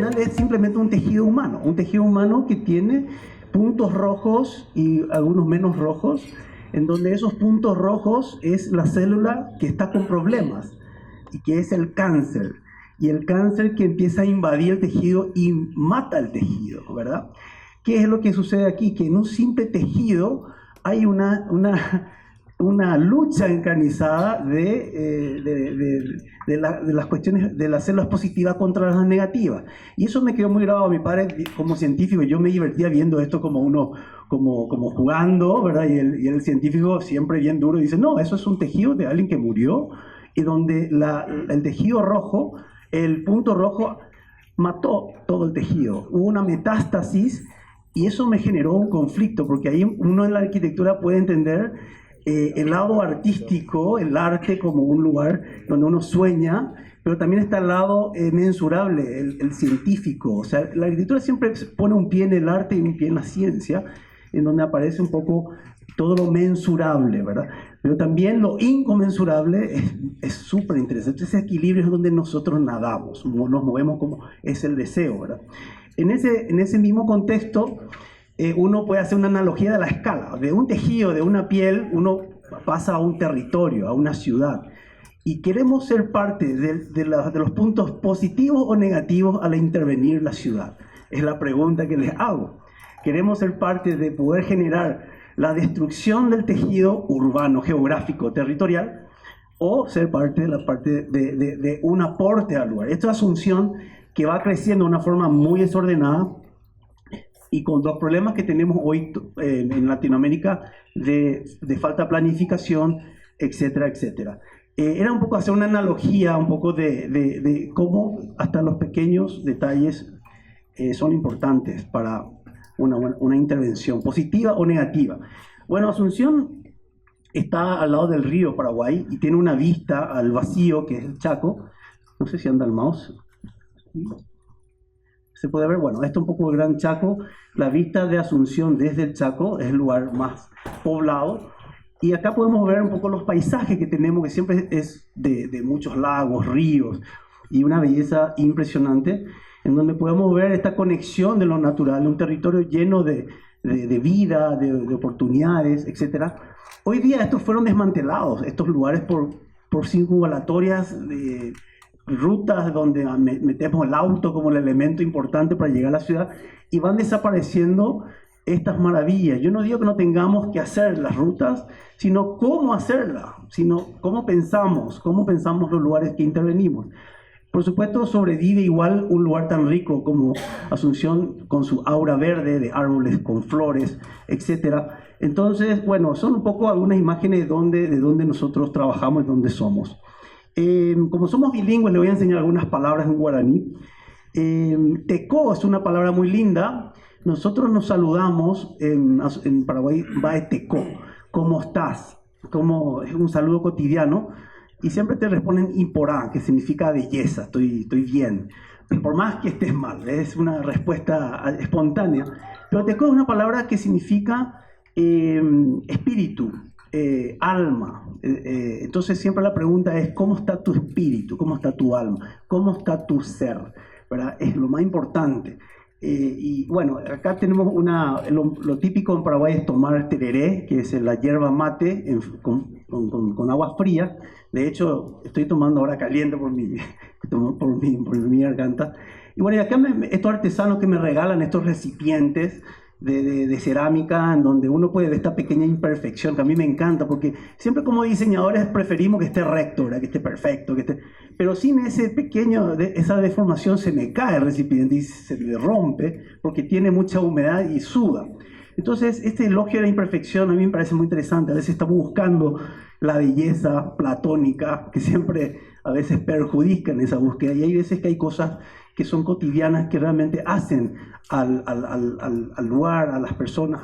final es simplemente un tejido humano que tiene puntos rojos y algunos menos rojos, en donde esos puntos rojos es la célula que está con problemas, y que es el cáncer. Y el cáncer que empieza a invadir el tejido y mata el tejido, ¿verdad? ¿Qué es lo que sucede aquí? Que en un simple tejido hay una lucha encarnizada de las cuestiones de las células positivas contra las negativas. Y eso me quedó muy grabado. A mi padre, como científico, yo me divertía viendo esto como jugando, ¿verdad? Y el científico siempre bien duro dice, no, eso es un tejido de alguien que murió, y donde el tejido rojo, el punto rojo, mató todo el tejido. Hubo una metástasis, y eso me generó un conflicto, porque ahí uno en la arquitectura puede entender el lado artístico, el arte como un lugar donde uno sueña, pero también está el lado mensurable, el científico. O sea, la arquitectura siempre pone un pie en el arte y un pie en la ciencia, en donde aparece un poco todo lo mensurable, ¿verdad? Pero también lo inconmensurable es súper interesante. Ese equilibrio es donde nosotros nadamos, nos movemos como es el deseo, ¿verdad? En ese mismo contexto, uno puede hacer una analogía de la escala. De un tejido, de una piel, uno pasa a un territorio, a una ciudad. Y queremos ser parte de los puntos positivos o negativos al intervenir la ciudad. Es la pregunta que les hago. Queremos ser parte de poder generar la destrucción del tejido urbano, geográfico, territorial, o ser parte de un aporte al lugar. Esta asunción que va creciendo de una forma muy desordenada, y con dos problemas que tenemos hoy en Latinoamérica de falta de planificación, etcétera, etcétera. Era un poco hacer una analogía, un poco de cómo hasta los pequeños detalles son importantes para una intervención, positiva o negativa. Bueno, Asunción está al lado del río Paraguay y tiene una vista al vacío, que es el Chaco. No sé si anda el mouse. Se puede ver, bueno, esto es un poco el Gran Chaco. La vista de Asunción desde el Chaco es el lugar más poblado. Y acá podemos ver un poco los paisajes que tenemos, que siempre es de muchos lagos, ríos, y una belleza impresionante, en donde podemos ver esta conexión de lo natural, un territorio lleno de vida, de oportunidades, etc. Hoy día estos fueron desmantelados, estos lugares por circunvalatorias, rutas donde metemos el auto como el elemento importante para llegar a la ciudad, y van desapareciendo estas maravillas. Yo no digo que no tengamos que hacer las rutas, sino cómo hacerlas, sino cómo pensamos los lugares que intervenimos. Por supuesto, sobrevive igual un lugar tan rico como Asunción, con su aura verde de árboles con flores, etc. Entonces, bueno, son un poco algunas imágenes de dónde nosotros trabajamos y dónde somos. Como somos bilingües, le voy a enseñar algunas palabras en guaraní. Tecó es una palabra muy linda. Nosotros nos saludamos en Paraguay, Bae Tecó, ¿cómo estás? Es un saludo cotidiano, y siempre te responden Iporá, que significa belleza, estoy bien, por más que estés mal, es una respuesta espontánea. Pero Tecó es una palabra que significa espíritu, alma. Entonces siempre la pregunta es, ¿cómo está tu espíritu? ¿Cómo está tu alma? ¿Cómo está tu ser? ¿Verdad? Es lo más importante. Y bueno, acá tenemos lo típico en Paraguay es tomar tereré, que es la hierba mate con agua fría. De hecho, estoy tomando ahora caliente por mi garganta. Y bueno, y acá estos artesanos que me regalan estos recipientes de cerámica, en donde uno puede ver esta pequeña imperfección, que a mí me encanta, porque siempre como diseñadores preferimos que esté recto, ¿verdad? Que esté perfecto, pero sin esa deformación se me cae el recipiente y se me rompe, porque tiene mucha humedad y suda. Entonces, este elogio de la imperfección a mí me parece muy interesante. A veces estamos buscando la belleza platónica, que siempre a veces perjudican esa búsqueda, y hay veces que hay cosas que son cotidianas, que realmente hacen al lugar, a las personas,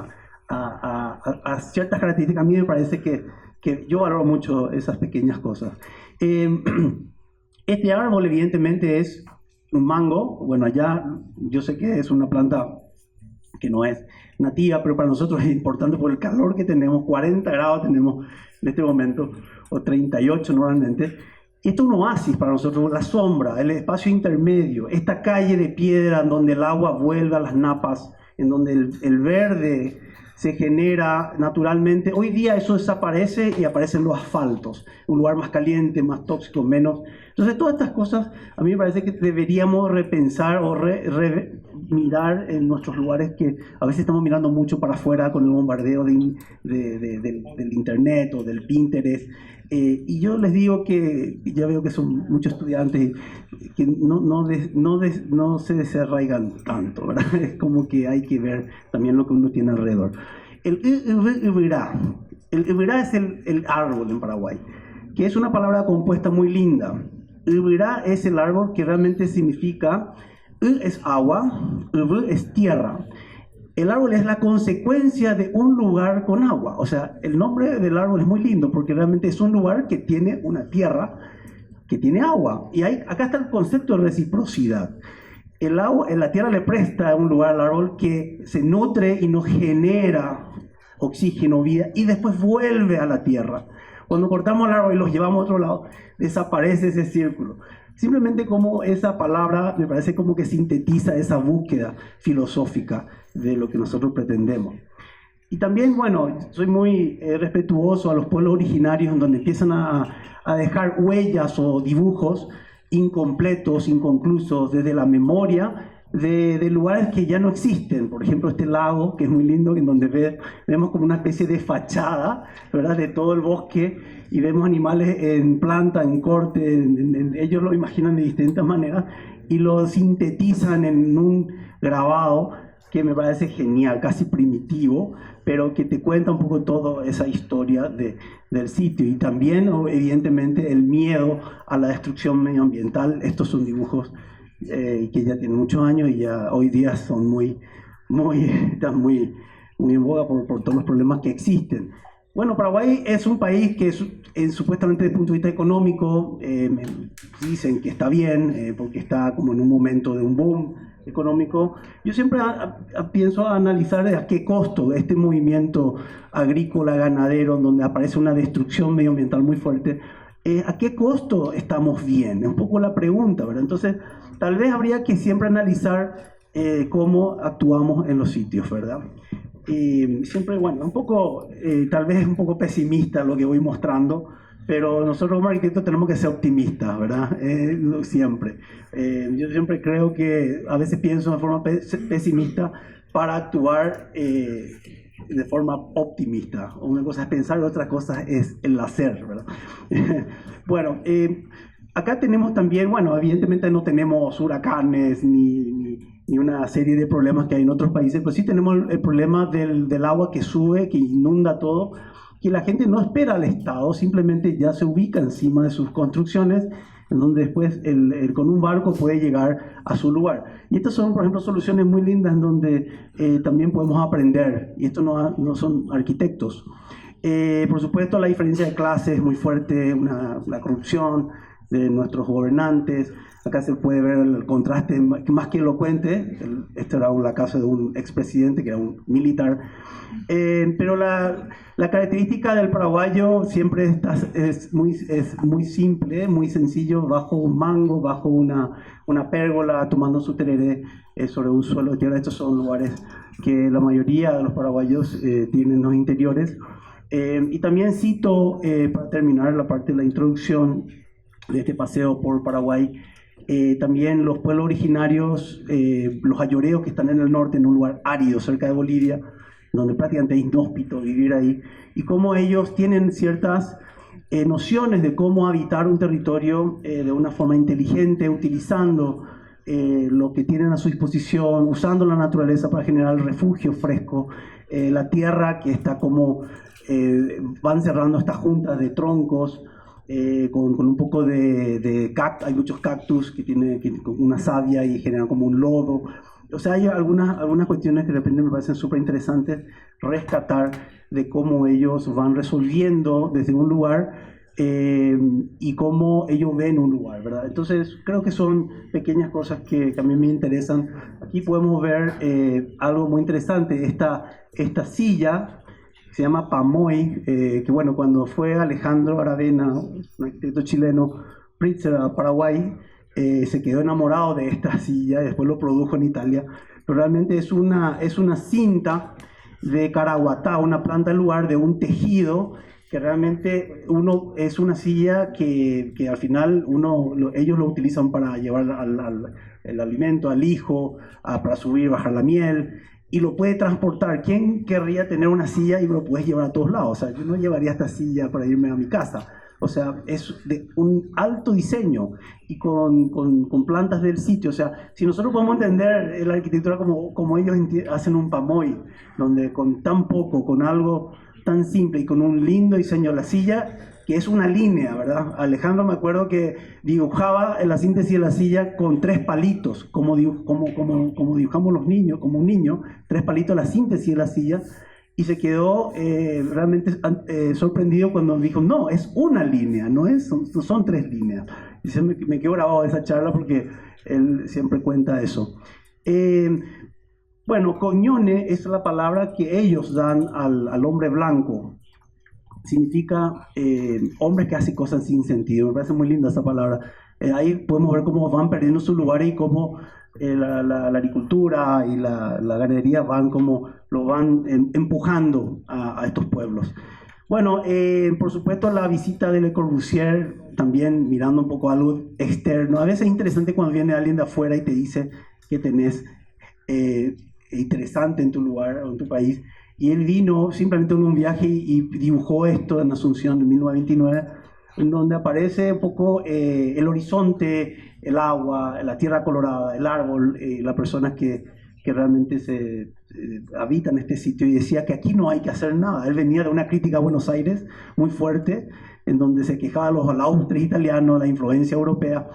a ciertas características. A mí me parece que yo valoro mucho esas pequeñas cosas. Este árbol evidentemente es un mango. Bueno, allá yo sé que es una planta que no es nativa, pero para nosotros es importante por el calor que tenemos. 40 grados tenemos en este momento, o 38 normalmente. Y esto es un oasis para nosotros, la sombra, el espacio intermedio, esta calle de piedra en donde el agua vuelve a las napas, en donde el verde se genera naturalmente. Hoy día eso desaparece y aparecen los asfaltos, un lugar más caliente, más tóxico, menos. Entonces todas estas cosas a mí me parece que deberíamos repensar o mirar en nuestros lugares, que a veces estamos mirando mucho para afuera con el bombardeo del internet o del Pinterest. Y yo les digo que ya veo que son muchos estudiantes que no se desarraigan tanto, ¿verdad? Es como que hay que ver también lo que uno tiene alrededor. El Ibirá es el árbol en Paraguay, que es una palabra compuesta muy linda. Ibirá es el árbol que realmente significa, es agua, es tierra. El árbol es la consecuencia de un lugar con agua. O sea, el nombre del árbol es muy lindo porque realmente es un lugar que tiene una tierra que tiene agua. Y acá está el concepto de reciprocidad. El agua, la tierra le presta un lugar al árbol que se nutre y nos genera oxígeno, vida, y después vuelve a la tierra. Cuando cortamos el árbol y los llevamos a otro lado, desaparece ese círculo. Simplemente como esa palabra me parece como que sintetiza esa búsqueda filosófica de lo que nosotros pretendemos. Y también, bueno, soy muy respetuoso a los pueblos originarios, en donde empiezan a dejar huellas o dibujos incompletos, inconclusos, desde la memoria de lugares que ya no existen. Por ejemplo, este lago, que es muy lindo, en donde vemos como una especie de fachada, ¿verdad?, de todo el bosque, y vemos animales en planta, en corte, ellos lo imaginan de distintas maneras y lo sintetizan en un grabado que me parece genial, casi primitivo, pero que te cuenta un poco toda esa historia del sitio. Y también, evidentemente, el miedo a la destrucción medioambiental. Estos son dibujos que ya tienen muchos años y ya hoy día son están muy en boga por todos los problemas que existen. Bueno, Paraguay es un país que supuestamente desde el punto de vista económico dicen que está bien, porque está como en un momento de un boom económico. Yo siempre pienso a analizar a qué costo este movimiento agrícola, ganadero, donde aparece una destrucción medioambiental muy fuerte, a qué costo estamos bien. Es un poco la pregunta, ¿verdad? Entonces, tal vez habría que siempre analizar cómo actuamos en los sitios, ¿verdad? Siempre, bueno, tal vez es un poco pesimista lo que voy mostrando, pero nosotros como arquitectos tenemos que ser optimistas, ¿verdad? Siempre. Yo siempre creo que a veces pienso de forma pesimista para actuar de forma optimista. Una cosa es pensar y otra cosa es el hacer, ¿verdad? Bueno, acá tenemos también, bueno, evidentemente no tenemos huracanes ni una serie de problemas que hay en otros países, pero sí tenemos el problema del agua que sube, que inunda todo, que la gente no espera al Estado, simplemente ya se ubica encima de sus construcciones, en donde después con un barco puede llegar a su lugar. Y estas son, por ejemplo, soluciones muy lindas en donde también podemos aprender, y esto no son arquitectos. Por supuesto, la diferencia de clases es muy fuerte, la corrupción de nuestros gobernantes. Acá se puede ver el contraste más que elocuente. Esto era la casa de un expresidente que era un militar. Pero la característica del paraguayo siempre es muy simple, muy sencillo, bajo un mango, bajo una pérgola, tomando su tereré sobre un suelo de tierra. Estos son lugares que la mayoría de los paraguayos tienen en los interiores. Y también cito, para terminar la parte de la introducción de este paseo por Paraguay, también los pueblos originarios, los ayoreos que están en el norte, en un lugar árido cerca de Bolivia, donde prácticamente es inhóspito vivir ahí, y cómo ellos tienen ciertas nociones de cómo habitar un territorio de una forma inteligente, utilizando lo que tienen a su disposición, usando la naturaleza para generar refugio fresco, la tierra que está como van cerrando estas juntas de troncos, con un poco de cactus. Hay muchos cactus que tienen una savia y generan como un lodo. O sea, hay algunas cuestiones que de repente me parecen súper interesantes rescatar de cómo ellos van resolviendo desde un lugar y cómo ellos ven un lugar, ¿verdad? Entonces, creo que son pequeñas cosas que a mí me interesan. Aquí podemos ver algo muy interesante, esta silla se llama Pamoy, que bueno, cuando fue Alejandro Aravena, un arquitecto chileno, Pritzker a Paraguay, se quedó enamorado de esta silla y después lo produjo en Italia. Pero realmente es una cinta de caraguatá, una planta en lugar de un tejido que realmente es una silla que al final ellos lo utilizan para llevar el alimento al hijo, para subir, bajar la miel, y lo puede transportar. ¿Quién querría tener una silla y lo puedes llevar a todos lados? O sea, yo no llevaría esta silla para irme a mi casa. O sea, es de un alto diseño y con plantas del sitio. O sea, si nosotros podemos entender la arquitectura como ellos hacen un pamoy, donde con tan poco, con algo tan simple y con un lindo diseño, la silla, que es una línea, ¿verdad? Alejandro, me acuerdo que dibujaba en la síntesis de la silla con 3 palitos, como dibujamos los niños, como un niño, 3 palitos la síntesis de la silla, y se quedó realmente sorprendido cuando dijo, no, es una línea, son 3 líneas. Y me quedó grabado de esa charla porque él siempre cuenta eso. Bueno, cognone es la palabra que ellos dan al hombre blanco. Significa hombre que hace cosas sin sentido. Me parece muy linda esa palabra. Ahí podemos ver cómo van perdiendo su lugar y cómo la agricultura y la ganadería lo van empujando a estos pueblos. Bueno, por supuesto la visita de Le Corbusier, también mirando un poco algo externo. A veces es interesante cuando viene alguien de afuera y te dice que tenés interesante en tu lugar o en tu país. Y él vino simplemente en un viaje y dibujó esto en Asunción en 1929, en donde aparece un poco el horizonte, el agua, la tierra colorada, el árbol, las personas que realmente habitan este sitio, y decía que aquí no hay que hacer nada. Él venía de una crítica a Buenos Aires muy fuerte, en donde se quejaba de los alaustres italianos, la influencia europea,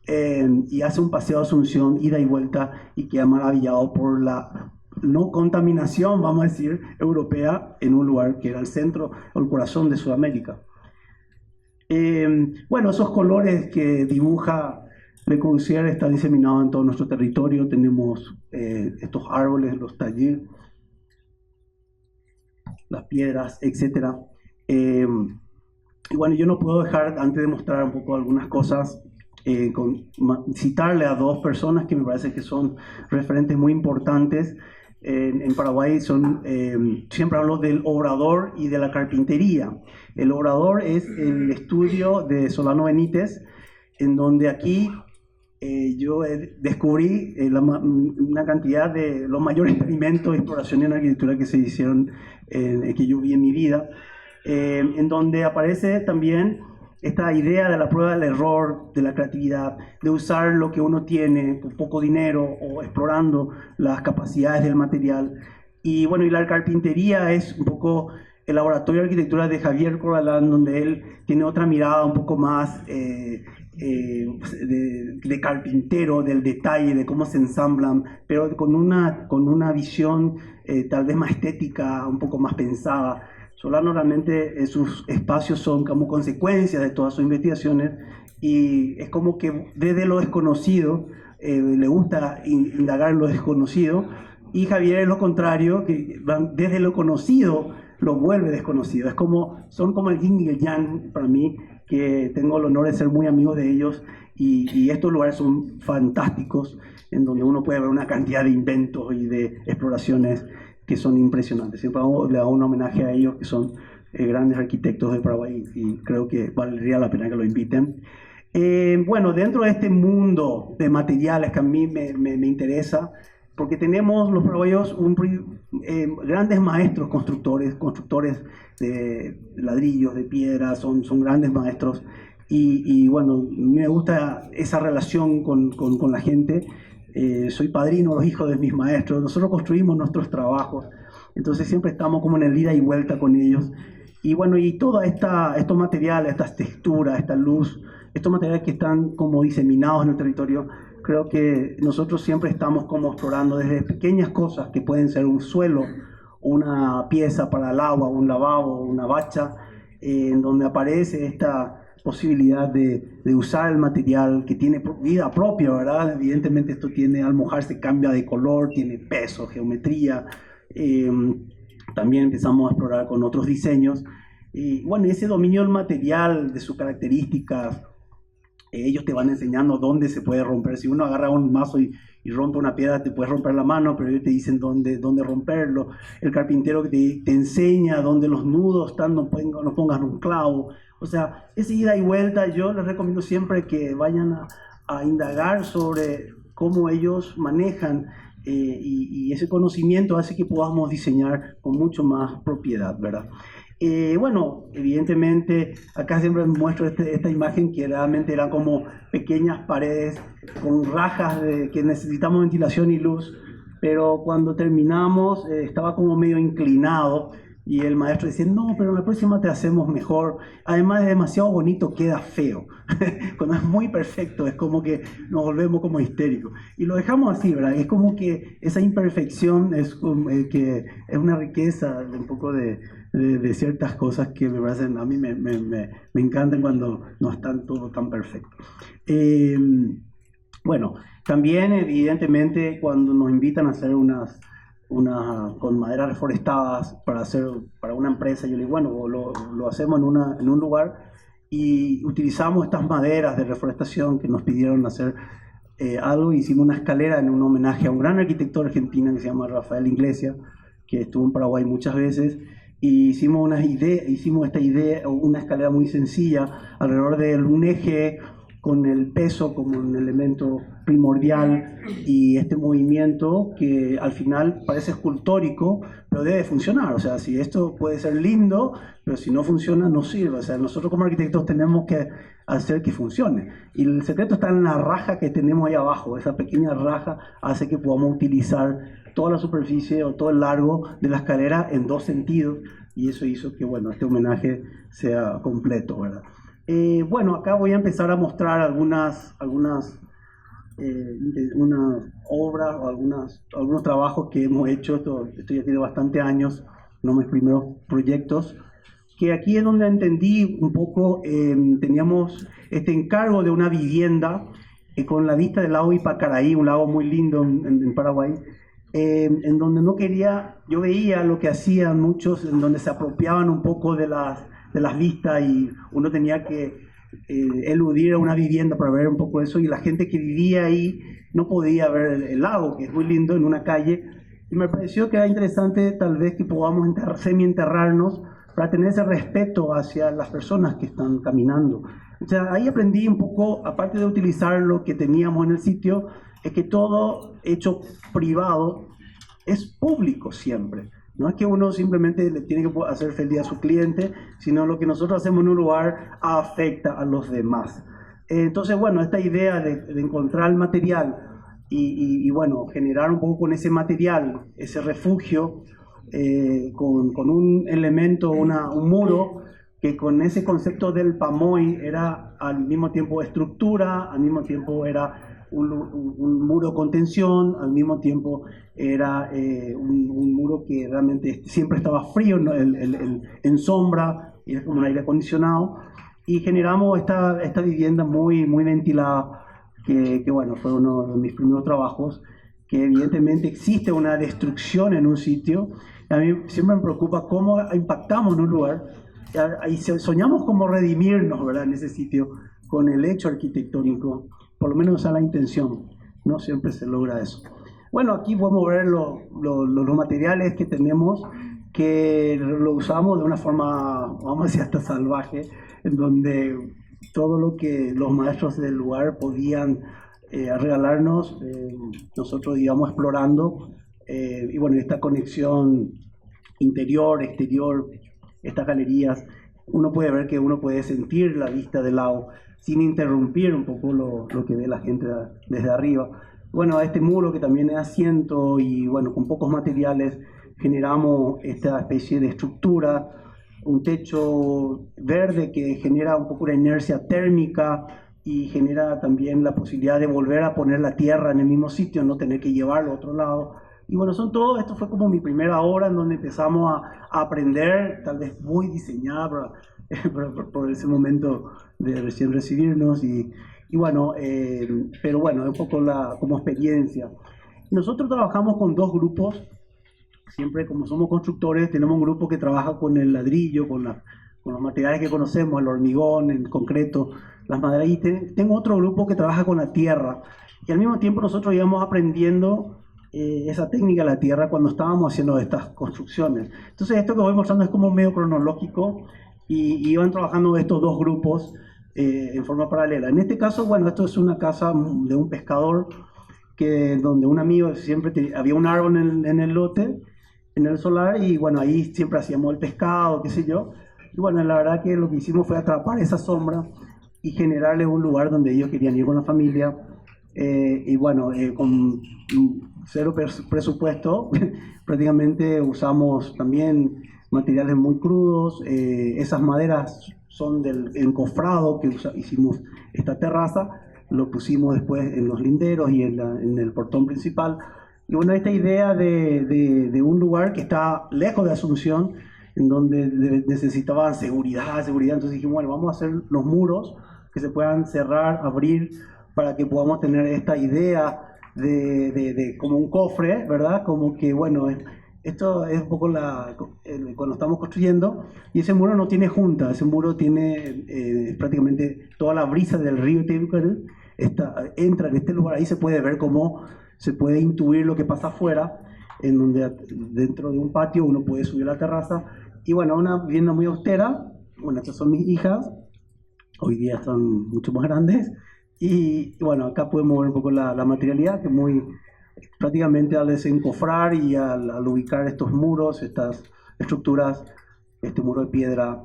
y hace un paseo a Asunción, ida y vuelta, y queda maravillado por la no contaminación, vamos a decir, europea, en un lugar que era el centro o el corazón de Sudamérica. Bueno, esos colores que dibuja Le Corbusier están diseminados en todo nuestro territorio. Tenemos estos árboles, los talleres, las piedras, etc. Y bueno, yo no puedo dejar, antes de mostrar un poco algunas cosas, citarle a 2 personas que me parece que son referentes muy importantes. En Paraguay siempre hablo del obrador y de la carpintería. El obrador es el estudio de Solano Benítez, en donde aquí yo descubrí una cantidad de los mayores experimentos de exploración en arquitectura que se hicieron, que yo vi en mi vida, en donde aparece también esta idea de la prueba del error, de la creatividad, de usar lo que uno tiene con poco dinero o explorando las capacidades del material. Y bueno, y la carpintería es un poco el laboratorio de arquitectura de Javier Corbalán, donde él tiene otra mirada un poco más de carpintero, del detalle, de cómo se ensamblan, pero con una visión tal vez más estética, un poco más pensada. Solano realmente sus espacios son como consecuencia de todas sus investigaciones, y es como que desde lo desconocido le gusta indagar en lo desconocido, y Javier es lo contrario, que desde lo conocido lo vuelve desconocido. Son como el yin y el yang para mí, que tengo el honor de ser muy amigo de ellos, y estos lugares son fantásticos, en donde uno puede ver una cantidad de inventos y de exploraciones que son impresionantes. Siempre le hago un homenaje a ellos, que son grandes arquitectos de Paraguay, y creo que valdría la pena que lo inviten. Bueno, dentro de este mundo de materiales que a mí me interesa, porque tenemos los paraguayos grandes maestros constructores de ladrillos, de piedra, son grandes maestros, y bueno, me gusta esa relación con la gente. Soy padrino de los hijos de mis maestros, nosotros construimos nuestros trabajos, entonces siempre estamos como en el ida y vuelta con ellos. Y bueno, y todos estos materiales, estas texturas, esta luz, estos materiales que están como diseminados en el territorio, creo que nosotros siempre estamos como explorando desde pequeñas cosas que pueden ser un suelo, una pieza para el agua, un lavabo, una bacha, en donde aparece esta posibilidad de usar el material que tiene vida propia, ¿verdad? Evidentemente esto al mojarse cambia de color, tiene peso, geometría. También empezamos a explorar con otros diseños. Y bueno, ese dominio del material, de sus características, ellos te van enseñando dónde se puede romper. Si uno agarra un mazo y rompe una piedra, te puedes romper la mano, pero ellos te dicen dónde romperlo. El carpintero que te enseña dónde los nudos están, no pongas un clavo. O sea, esa ida y vuelta, yo les recomiendo siempre que vayan a indagar sobre cómo ellos manejan y ese conocimiento hace que podamos diseñar con mucho más propiedad, ¿verdad? Bueno, evidentemente, acá siempre muestro esta imagen que realmente eran como pequeñas paredes con rajas que necesitamos ventilación y luz, pero cuando terminamos estaba como medio inclinado y el maestro decía, no, pero en la próxima te hacemos mejor. Además, es demasiado bonito, queda feo. Cuando es muy perfecto, es como que nos volvemos como histéricos. Y lo dejamos así, ¿verdad? Es como que esa imperfección es, que es una riqueza un poco de ciertas cosas que me parecen, a mí me encantan cuando no están todo tan perfecto. Bueno, también evidentemente cuando nos invitan a hacer con maderas reforestadas para una empresa, yo le digo, bueno, lo hacemos en un lugar y utilizamos estas maderas de reforestación que nos pidieron hacer algo. Hicimos una escalera en un homenaje a un gran arquitecto argentino que se llama Rafael Iglesias, que estuvo en Paraguay muchas veces, y hicimos esta idea, una escalera muy sencilla alrededor de un eje con el peso como un elemento primordial y este movimiento que al final parece escultórico, pero debe funcionar. O sea, si esto puede ser lindo, pero si no funciona, no sirve. O sea, nosotros como arquitectos tenemos que hacer que funcione. Y el secreto está en la raja que tenemos ahí abajo. Esa pequeña raja hace que podamos utilizar toda la superficie o todo el largo de la escalera en dos sentidos, y eso hizo que, bueno, este homenaje sea completo, ¿verdad? Bueno, acá voy a empezar a mostrar algunas obras o algunos trabajos que hemos hecho. Esto ya tiene bastante años, no mis primeros proyectos, que aquí es donde entendí un poco, teníamos este encargo de una vivienda con la vista del lago Ipacaraí, un lago muy lindo en Paraguay, en donde no quería, yo veía lo que hacían muchos, en donde se apropiaban un poco de las vistas y uno tenía que eludir a una vivienda para ver un poco eso, y la gente que vivía ahí no podía ver el lago, que es muy lindo, en una calle, y me pareció que era interesante tal vez que podamos semi-enterrarnos para tener ese respeto hacia las personas que están caminando. O sea, ahí aprendí un poco, aparte de utilizar lo que teníamos en el sitio, es que todo hecho privado es público siempre. No es que uno simplemente le tiene que hacer feliz a su cliente, sino lo que nosotros hacemos en un lugar afecta a los demás. Entonces, bueno, esta idea de encontrar el material y, bueno, generar un poco con ese material, ese refugio, con un elemento, un muro, que con ese concepto del pamoy era al mismo tiempo estructura, al mismo tiempo era un muro de contención, al mismo tiempo era un muro que realmente siempre estaba frío, ¿no? En sombra, y era como un aire acondicionado, y generamos esta vivienda muy, muy ventilada, que bueno, fue uno de mis primeros trabajos, que evidentemente existe una destrucción en un sitio. A mí siempre me preocupa cómo impactamos en un lugar, y soñamos como redimirnos, ¿verdad?, en ese sitio, con el hecho arquitectónico, por lo menos esa es la intención, no siempre se logra eso. Bueno, aquí podemos ver los materiales que tenemos, que lo usamos de una forma, vamos a decir, hasta salvaje, en donde todo lo que los maestros del lugar podían regalarnos, nosotros íbamos explorando, y bueno, esta conexión interior, exterior, estas galerías, uno puede ver que uno puede sentir la vista del lago sin interrumpir un poco lo que ve la gente desde arriba. Bueno, a este muro que también es asiento y bueno, con pocos materiales generamos esta especie de estructura, un techo verde que genera un poco una inercia térmica y genera también la posibilidad de volver a poner la tierra en el mismo sitio, no tener que llevarlo a otro lado. Y bueno, esto fue como mi primera obra en donde empezamos a aprender, tal vez muy diseñada por ese momento de recién recibirnos y bueno, pero bueno, un poco como experiencia. Nosotros trabajamos con dos grupos, siempre como somos constructores, tenemos un grupo que trabaja con el ladrillo, con los materiales que conocemos, el hormigón, el concreto, las maderas. Y tengo otro grupo que trabaja con la tierra. Y al mismo tiempo nosotros íbamos aprendiendo esa técnica de la tierra cuando estábamos haciendo estas construcciones. Entonces esto que voy mostrando es como medio cronológico y iban trabajando estos dos grupos en forma paralela. En este caso, bueno, esto es una casa de un pescador donde un amigo siempre había un árbol en el lote, en el solar, y bueno, ahí siempre hacíamos el pescado, qué sé yo. Y bueno, la verdad que lo que hicimos fue atrapar esa sombra y generarles un lugar donde ellos querían ir con la familia. Y bueno, con cero presupuesto, prácticamente usamos también materiales muy crudos. Esas maderas son del encofrado que hicimos esta terraza, lo pusimos después en los linderos y en el portón principal. Y bueno, esta idea de un lugar que está lejos de Asunción, en donde necesitaban seguridad, entonces dijimos, bueno, vamos a hacer los muros que se puedan cerrar, abrir, para que podamos tener esta idea de como un cofre, ¿verdad? Como que, bueno, esto es un poco cuando estamos construyendo, y ese muro no tiene junta, ese muro tiene prácticamente toda la brisa del río Teucel, entra en este lugar, ahí se puede ver cómo se puede intuir lo que pasa afuera, en donde dentro de un patio uno puede subir a la terraza, y bueno, una vivienda muy austera. Bueno, estas son mis hijas, hoy día están mucho más grandes, y bueno, acá podemos ver un poco la materialidad, que muy prácticamente al desencofrar y al ubicar estos muros, estas estructuras, este muro de piedra,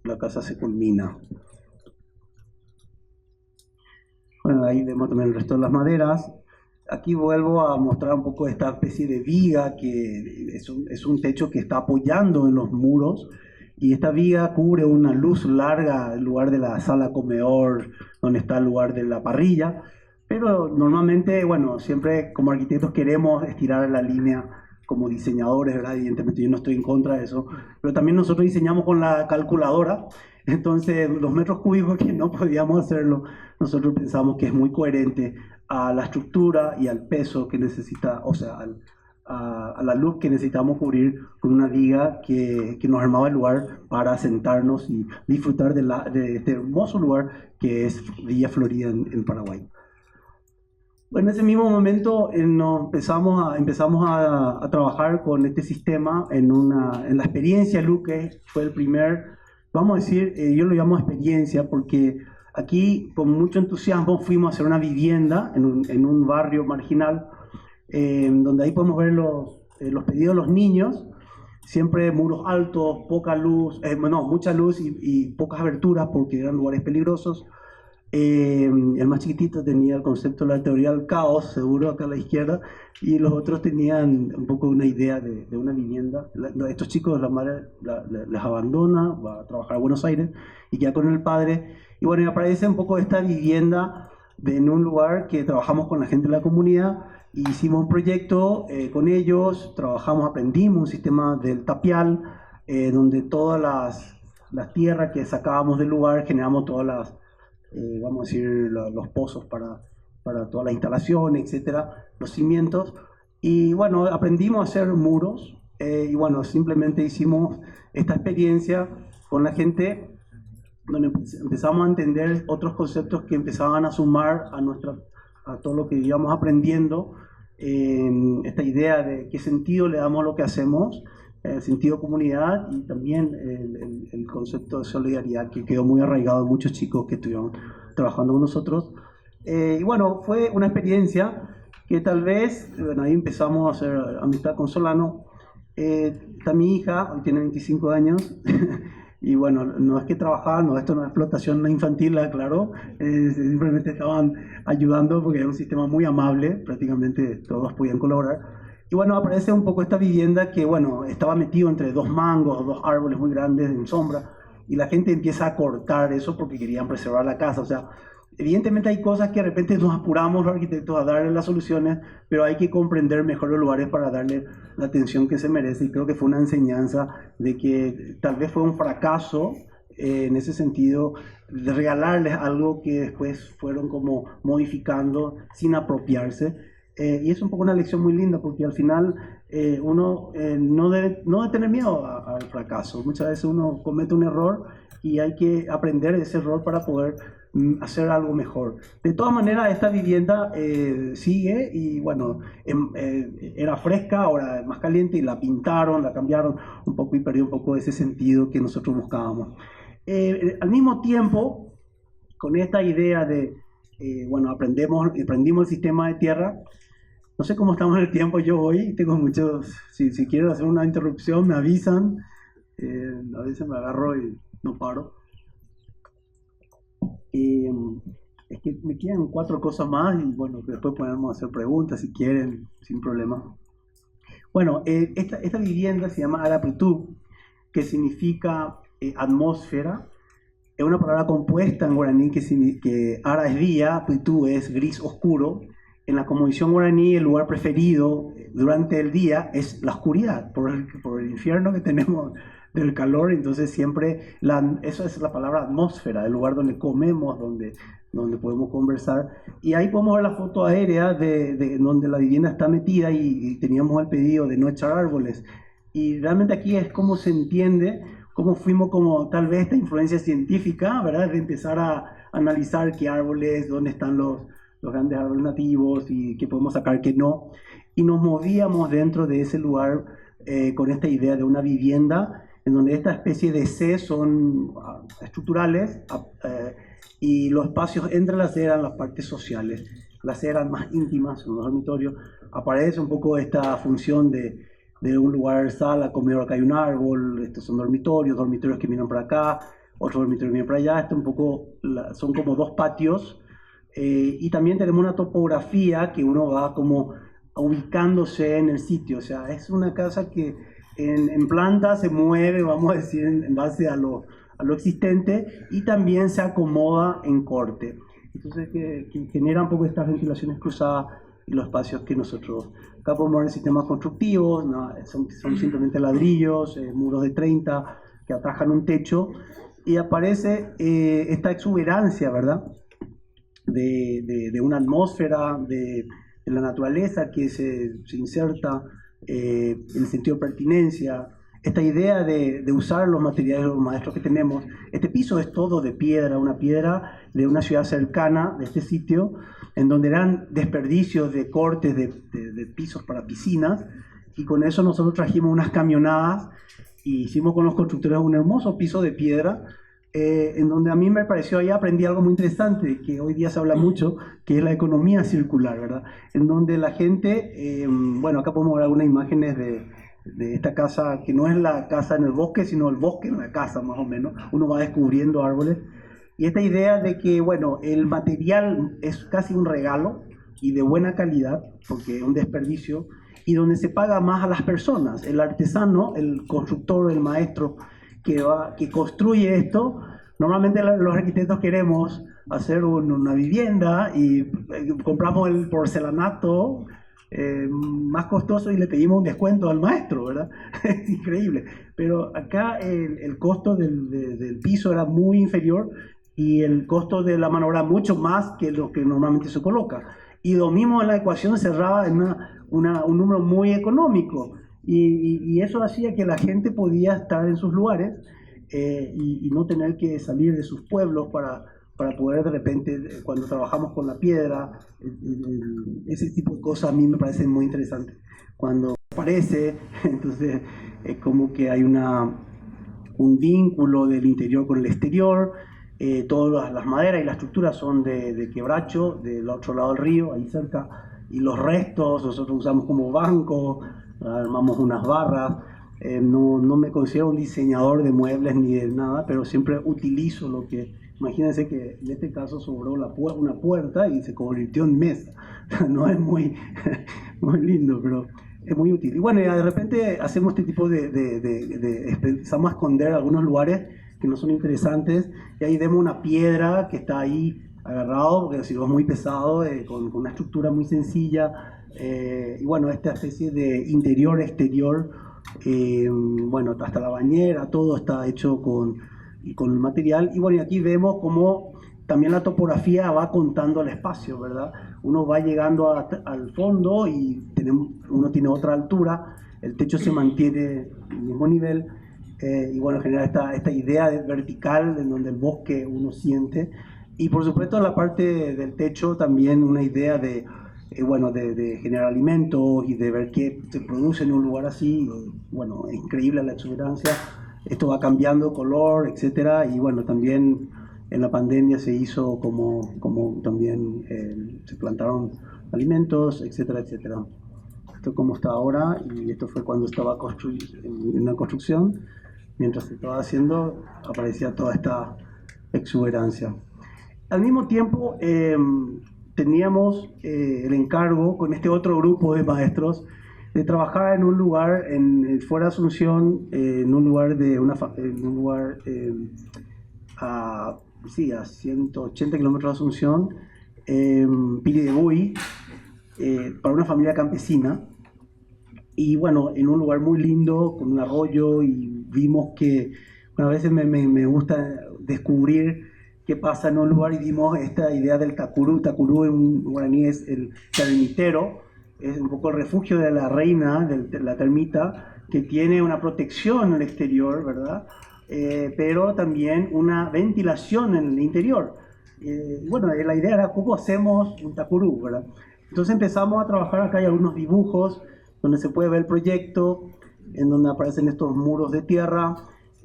la casa se culmina. Bueno, ahí vemos también el resto de las maderas. Aquí vuelvo a mostrar un poco esta especie de viga, que es un techo que está apoyando en los muros, y esta viga cubre una luz larga en lugar de la sala comedor, donde está el lugar de la parrilla. Pero normalmente, bueno, siempre como arquitectos queremos estirar la línea como diseñadores, ¿verdad? Evidentemente yo no estoy en contra de eso, pero también nosotros diseñamos con la calculadora, entonces los metros cúbicos que no podíamos hacerlo, nosotros pensamos que es muy coherente a la estructura y al peso que necesita, o sea, a la luz que necesitamos cubrir con una viga que nos armaba el lugar para sentarnos y disfrutar de este hermoso lugar que es Villa Florida en Paraguay. Bueno, en ese mismo momento empezamos a trabajar con este sistema en la experiencia Luque. Fue el primer, vamos a decir, yo lo llamo experiencia porque aquí con mucho entusiasmo fuimos a hacer una vivienda en un barrio marginal, donde ahí podemos ver los pedidos de los niños, siempre muros altos, poca luz, mucha luz y pocas aberturas porque eran lugares peligrosos. El más chiquitito tenía el concepto de la teoría del caos, seguro acá a la izquierda, y los otros tenían un poco una idea de una vivienda. Estos chicos, la madre les abandona, va a trabajar a Buenos Aires y queda con el padre. Y bueno, y aparece un poco esta vivienda en un lugar que trabajamos con la gente de la comunidad. Hicimos un proyecto con ellos, aprendimos un sistema del tapial, donde todas las tierras que sacábamos del lugar generamos todas vamos a decir, los pozos para toda la instalación, etcétera, los cimientos. Y bueno, aprendimos a hacer muros, y bueno, simplemente hicimos esta experiencia con la gente, donde empezamos a entender otros conceptos que empezaban a sumar a todo lo que íbamos aprendiendo, esta idea de qué sentido le damos a lo que hacemos, el sentido de comunidad y también el concepto de solidaridad que quedó muy arraigado en muchos chicos que estuvieron trabajando con nosotros. Y bueno, fue una experiencia que tal vez, bueno, ahí empezamos a hacer amistad con Solano. Está mi hija, hoy tiene 25 años, y bueno, no es que trabajaban, no, esto no es explotación infantil, claro, simplemente estaban ayudando porque era un sistema muy amable, prácticamente todos podían colaborar. Y bueno, aparece un poco esta vivienda que, bueno, estaba metido entre dos mangos, dos árboles muy grandes en sombra, y la gente empieza a cortar eso porque querían preservar la casa. O sea, evidentemente hay cosas que de repente nos apuramos los arquitectos a darle las soluciones, pero hay que comprender mejor los lugares para darle la atención que se merece, y creo que fue una enseñanza de que tal vez fue un fracaso en ese sentido, de regalarles algo que después fueron como modificando sin apropiarse. Y es un poco una lección muy linda porque al final uno no debe tener miedo al fracaso. Muchas veces uno comete un error y hay que aprender de ese error para poder hacer algo mejor. De todas maneras, esta vivienda sigue y bueno, era fresca, ahora es más caliente y la pintaron, la cambiaron un poco y perdió un poco ese sentido que nosotros buscábamos. Al mismo tiempo, con esta idea de, bueno, aprendimos el sistema de tierra. No sé cómo estamos en el tiempo, yo hoy tengo muchos, si quiero hacer una interrupción me avisan, a veces me agarro y no paro. Es que me quedan 4 cosas más y bueno, después podemos hacer preguntas si quieren, sin problema. Bueno, esta vivienda se llama Arapitu, que significa atmósfera. Es una palabra compuesta en guaraní que Ara es día, Pitu es gris oscuro. En la cosmovisión guaraní el lugar preferido durante el día es la oscuridad, por el infierno que tenemos del calor, entonces siempre, eso es la palabra atmósfera, el lugar donde comemos, donde podemos conversar. Y ahí podemos ver la foto aérea de donde la vivienda está metida y teníamos el pedido de no echar árboles. Y realmente aquí es como se entiende cómo fuimos como tal vez esta influencia científica, ¿verdad? De empezar a analizar qué árboles, dónde están los grandes árboles nativos y qué podemos sacar, qué no. Y nos movíamos dentro de ese lugar con esta idea de una vivienda en donde esta especie de C son estructurales y los espacios entre las C eran las partes sociales. Las C eran más íntimas en los dormitorios. Aparece un poco esta función de un lugar, sala, comedor, acá hay un árbol, estos son dormitorios que miran para acá, otros dormitorios miran para allá, un poco, son como 2 patios, y también tenemos una topografía que uno va como ubicándose en el sitio, o sea, es una casa que en planta se mueve, vamos a decir, en base a lo existente, y también se acomoda en corte. Entonces, que genera un poco estas ventilaciones cruzadas y los espacios que nosotros... Acá podemos ver sistemas constructivos, no, son simplemente ladrillos, muros de 30 que atajan un techo, y aparece esta exuberancia, ¿verdad? De una atmósfera, de la naturaleza que se inserta en el sentido de pertinencia, esta idea de usar los materiales, los maestros que tenemos. Este piso es todo de piedra, una piedra de una ciudad cercana de este sitio, en donde eran desperdicios de cortes de pisos para piscinas, y con eso nosotros trajimos unas camionadas y hicimos con los constructores un hermoso piso de piedra, en donde a mí me pareció, ahí aprendí algo muy interesante, que hoy día se habla mucho, que es la economía circular, ¿verdad? En donde la gente, bueno, acá podemos ver algunas imágenes de esta casa, que no es la casa en el bosque, sino el bosque en la casa, más o menos. Uno va descubriendo árboles. Y esta idea de que, bueno, el material es casi un regalo y de buena calidad, porque es un desperdicio, y donde se paga más a las personas, el artesano, el constructor, el maestro que construye esto. Normalmente los arquitectos queremos hacer una vivienda y compramos el porcelanato más costoso y le pedimos un descuento al maestro, ¿verdad? Es increíble. Pero acá el costo del piso era muy inferior y el costo de la mano obra mucho más que lo que normalmente se coloca. Y lo mismo en la ecuación cerraba en un número muy económico. Y eso hacía que la gente podía estar en sus lugares y no tener que salir de sus pueblos para poder de repente, cuando trabajamos con la piedra, ese tipo de cosas a mí me parecen muy interesantes. Cuando aparece, entonces es como que hay un vínculo del interior con el exterior. Todas las maderas y la estructura son de quebracho, del otro lado del río, ahí cerca, y los restos nosotros usamos como banco, armamos unas barras. No me considero un diseñador de muebles ni de nada, pero siempre utilizo lo que... Imagínense que en este caso sobró una puerta y se convirtió en mesa. No es muy, muy lindo, pero es muy útil. Y bueno, de repente hacemos este tipo empezamos a esconder algunos lugares que no son interesantes, y ahí vemos una piedra que está ahí agarrado, porque si no es muy pesado, con una estructura muy sencilla, y bueno, esta especie de interior-exterior, bueno, hasta la bañera, todo está hecho con el material. Y bueno, y aquí vemos cómo también la topografía va contando el espacio, ¿verdad? uno va llegando al fondo y uno tiene otra altura, el techo se mantiene al mismo nivel, y bueno, genera esta idea vertical en donde el bosque uno siente. Y por supuesto en la parte del techo también una idea de, bueno, de generar alimentos y de ver qué se produce en un lugar así. Bueno, es increíble la exuberancia. Esto va cambiando color, etcétera. Y bueno, también en la pandemia se hizo como también se plantaron alimentos, etcétera, etcétera. Esto es como está ahora, y esto fue cuando estaba en una construcción. Mientras se estaba haciendo, aparecía toda esta exuberancia. Al mismo tiempo, teníamos el encargo con este otro grupo de maestros de trabajar en un lugar fuera de Asunción, en un lugar a, sí, a 180 kilómetros de Asunción, Piridebuy, para una familia campesina. Y bueno, en un lugar muy lindo, con un arroyo, y vimos que, bueno, a veces me gusta descubrir qué pasa en un lugar, y vimos esta idea del Takuru. Takuru en guaraní es el termitero, es un poco el refugio de la reina, de la termita, que tiene una protección en el exterior, ¿verdad? Pero también una ventilación en el interior. Bueno, la idea era cómo hacemos un Takuru, ¿verdad? Entonces empezamos a trabajar. Acá hay algunos dibujos donde se puede ver el proyecto, en donde aparecen estos muros de tierra.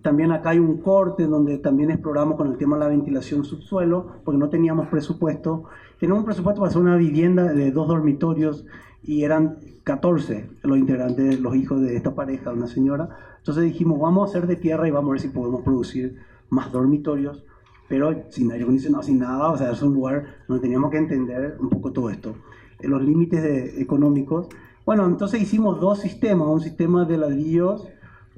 También acá hay un corte donde también exploramos con el tema de la ventilación subsuelo, porque no teníamos presupuesto. Teníamos un presupuesto para hacer una vivienda de 2 dormitorios, y eran 14 los integrantes, los hijos de esta pareja, una señora. Entonces dijimos, vamos a hacer de tierra y vamos a ver si podemos producir más dormitorios, pero sin aire acondicionado, sin nada. O sea, es un lugar donde teníamos que entender un poco todo esto, los límites económicos. Bueno, entonces hicimos 2 sistemas, un sistema de ladrillos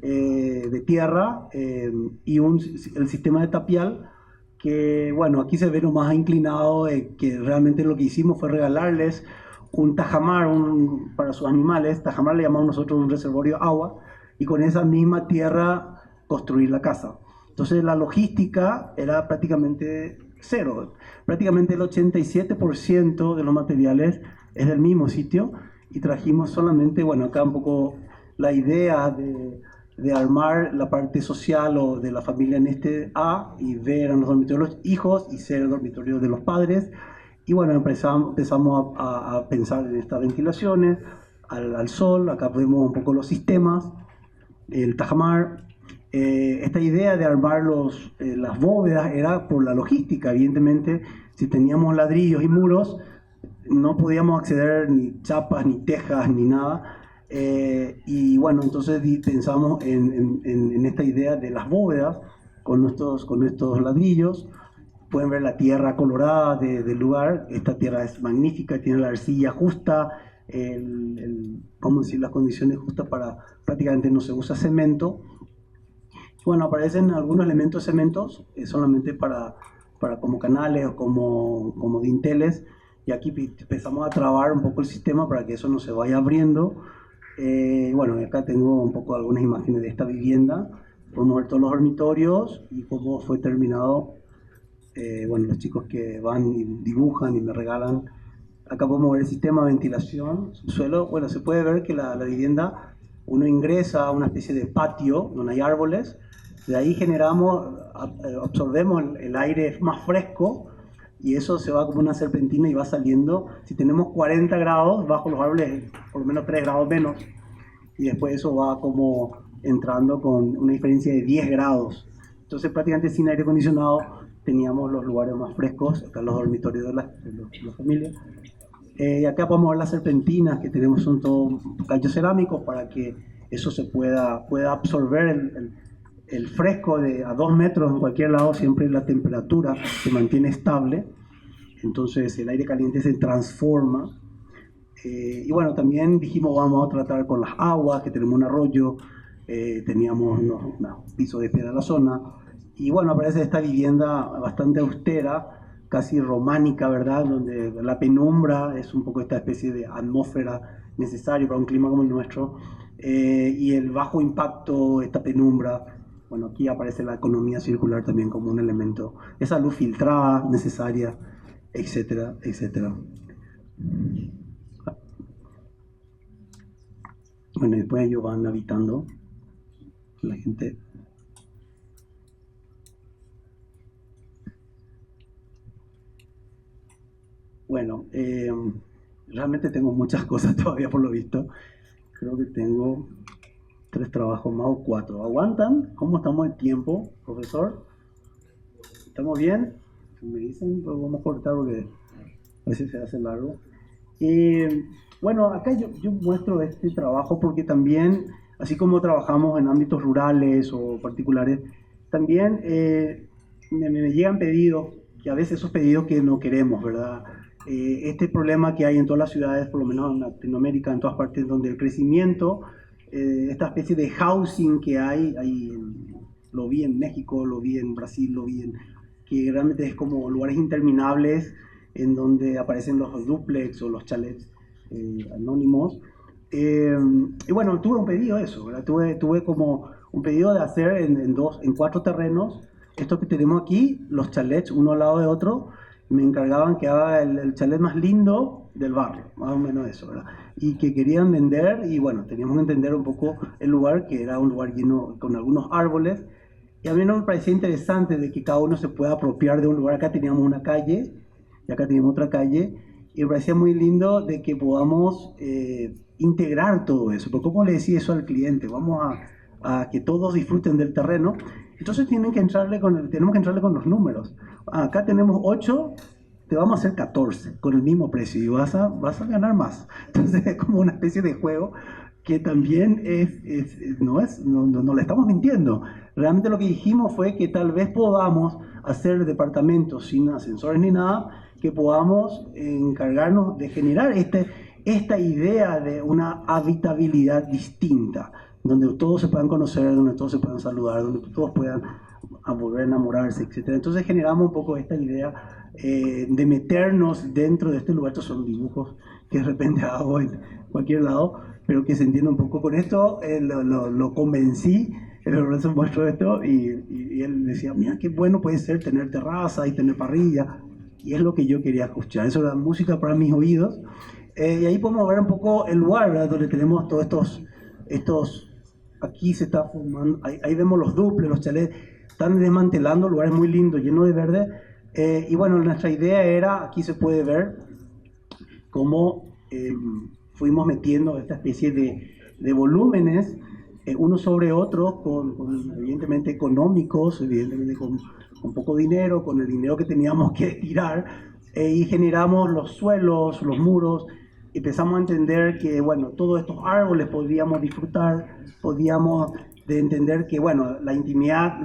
de tierra, y el sistema de tapial, que bueno, aquí se ve lo más inclinado, que realmente lo que hicimos fue regalarles un tajamar para sus animales. Tajamar le llamamos nosotros un reservorio de agua, y con esa misma tierra construir la casa. Entonces la logística era prácticamente cero. Prácticamente el 87% de los materiales es del mismo sitio, y trajimos solamente, bueno, acá un poco la idea de armar la parte social o de la familia en este A, y B eran los dormitorios de los hijos, y C el dormitorio de los padres. Y bueno, empezamos a pensar en estas ventilaciones, al sol. Acá vemos un poco los sistemas, el tajamar. Esta idea de armar las bóvedas era por la logística. Evidentemente, si teníamos ladrillos y muros, no podíamos acceder ni chapas, ni tejas, ni nada. Y bueno, entonces pensamos en esta idea de las bóvedas con estos ladrillos. Pueden ver la tierra colorada del lugar. Esta tierra es magnífica, tiene la arcilla justa, vamos a decir, las condiciones justas para, prácticamente no se usa cemento. Bueno, aparecen algunos elementos de cementos, solamente para como canales o como dinteles, y aquí empezamos a trabar un poco el sistema para que eso no se vaya abriendo. Bueno, acá tengo un poco algunas imágenes de esta vivienda. Podemos ver todos los dormitorios y cómo fue terminado. Bueno, los chicos que van y dibujan y me regalan. Acá podemos ver el sistema de ventilación, subsuelo. Bueno, se puede ver que la vivienda, uno ingresa a una especie de patio donde hay árboles. De ahí absorbemos el aire más fresco, y eso se va como una serpentina y va saliendo. Si tenemos 40 grados, bajo los árboles por lo menos 3 grados menos, y después eso va como entrando con una diferencia de 10 grados. Entonces prácticamente sin aire acondicionado teníamos los lugares más frescos. Acá los dormitorios de la familia. Acá podemos ver las serpentinas que tenemos, son todos callos cerámicos para que eso pueda absorber el fresco a 2 metros en cualquier lado. Siempre la temperatura se mantiene estable, entonces el aire caliente se transforma. Y bueno, también dijimos, vamos a tratar con las aguas, que tenemos un arroyo, teníamos unos pisos de piedra en la zona. Y bueno, aparece esta vivienda bastante austera, casi románica, ¿verdad? Donde la penumbra es un poco esta especie de atmósfera necesaria para un clima como el nuestro. Y el bajo impacto, esta penumbra. Bueno, aquí aparece la economía circular también como un elemento. Esa luz filtrada necesaria, etcétera, etcétera. Bueno, y después ellos van habitando, la gente. Bueno, realmente tengo muchas cosas todavía por lo visto. Creo que tengo 3 trabajos más o 4. ¿Aguantan? ¿Cómo estamos en tiempo, profesor? ¿Estamos bien? Me dicen, pues vamos a cortar porque a veces se hace largo. Bueno, acá yo muestro este trabajo porque también, así como trabajamos en ámbitos rurales o particulares, también me llegan pedidos, que a veces esos pedidos que no queremos, ¿verdad? Este problema que hay en todas las ciudades, por lo menos en Latinoamérica, en todas partes, donde el crecimiento, esta especie de housing que lo vi en México, lo vi en Brasil, lo vi en, que realmente es como lugares interminables en donde aparecen los duplex o los chalets anónimos. Y bueno, tuve un pedido de eso, ¿verdad? Tuve como un pedido de hacer en 4 terrenos, esto que tenemos aquí, los chalets uno al lado de otro. Me encargaban que haga el chalet más lindo del barrio, más o menos eso, ¿verdad? Y que querían vender, y bueno, teníamos que entender un poco el lugar, que era un lugar lleno con algunos árboles, y a mí no me parecía interesante de que cada uno se pueda apropiar de un lugar. Acá teníamos una calle, y acá teníamos otra calle, y me parecía muy lindo de que podamos integrar todo eso. Pero ¿cómo le decía eso al cliente? Vamos a que todos disfruten del terreno. Entonces tenemos que entrarle con los números. Acá tenemos 8, te vamos a hacer 14 con el mismo precio y vas a ganar más. Entonces es como una especie de juego que también no le estamos mintiendo. Realmente lo que dijimos fue que tal vez podamos hacer departamentos sin ascensores ni nada, que podamos encargarnos de generar esta idea de una habitabilidad distinta, donde todos se puedan conocer, donde todos se puedan saludar, donde todos puedan volver a enamorarse, etcétera. Entonces generamos un poco esta idea de meternos dentro de este lugar. Estos son dibujos que de repente hago en cualquier lado, pero que se entiende un poco con esto. Lo convencí, por eso muestro esto, y él decía, mira, qué bueno puede ser tener terraza y tener parrilla, y es lo que yo quería escuchar. Eso era música para mis oídos. Y ahí podemos ver un poco el lugar, ¿verdad? Donde tenemos todos aquí se está formando, ahí vemos los duples, los chalets, están desmantelando lugares muy lindos, llenos de verde. Y bueno, nuestra idea era, aquí se puede ver cómo fuimos metiendo esta especie de volúmenes, unos sobre otros, evidentemente económicos, evidentemente con poco dinero, con el dinero que teníamos que tirar, y generamos los suelos, los muros. Empezamos a entender que, bueno, todos estos árboles podíamos disfrutar, podíamos de entender que, bueno, la intimidad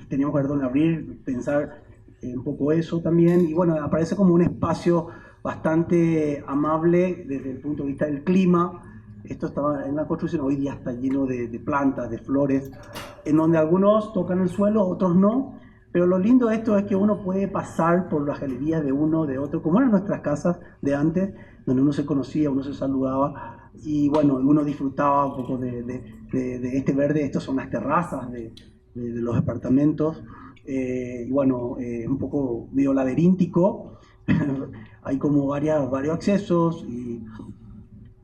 teníamos que, perdón, abrir, pensar un poco eso también. Y bueno, aparece como un espacio bastante amable desde el punto de vista del clima. Esto estaba en la construcción, hoy día está lleno de plantas, de flores, en donde algunos tocan el suelo, otros no. Pero lo lindo de esto es que uno puede pasar por las galerías de uno, de otro, como eran nuestras casas de antes, donde uno se conocía, uno se saludaba, y bueno, uno disfrutaba un poco de este verde. Estas son las terrazas de los departamentos. Y bueno, un poco medio laberíntico. Hay como varios accesos, y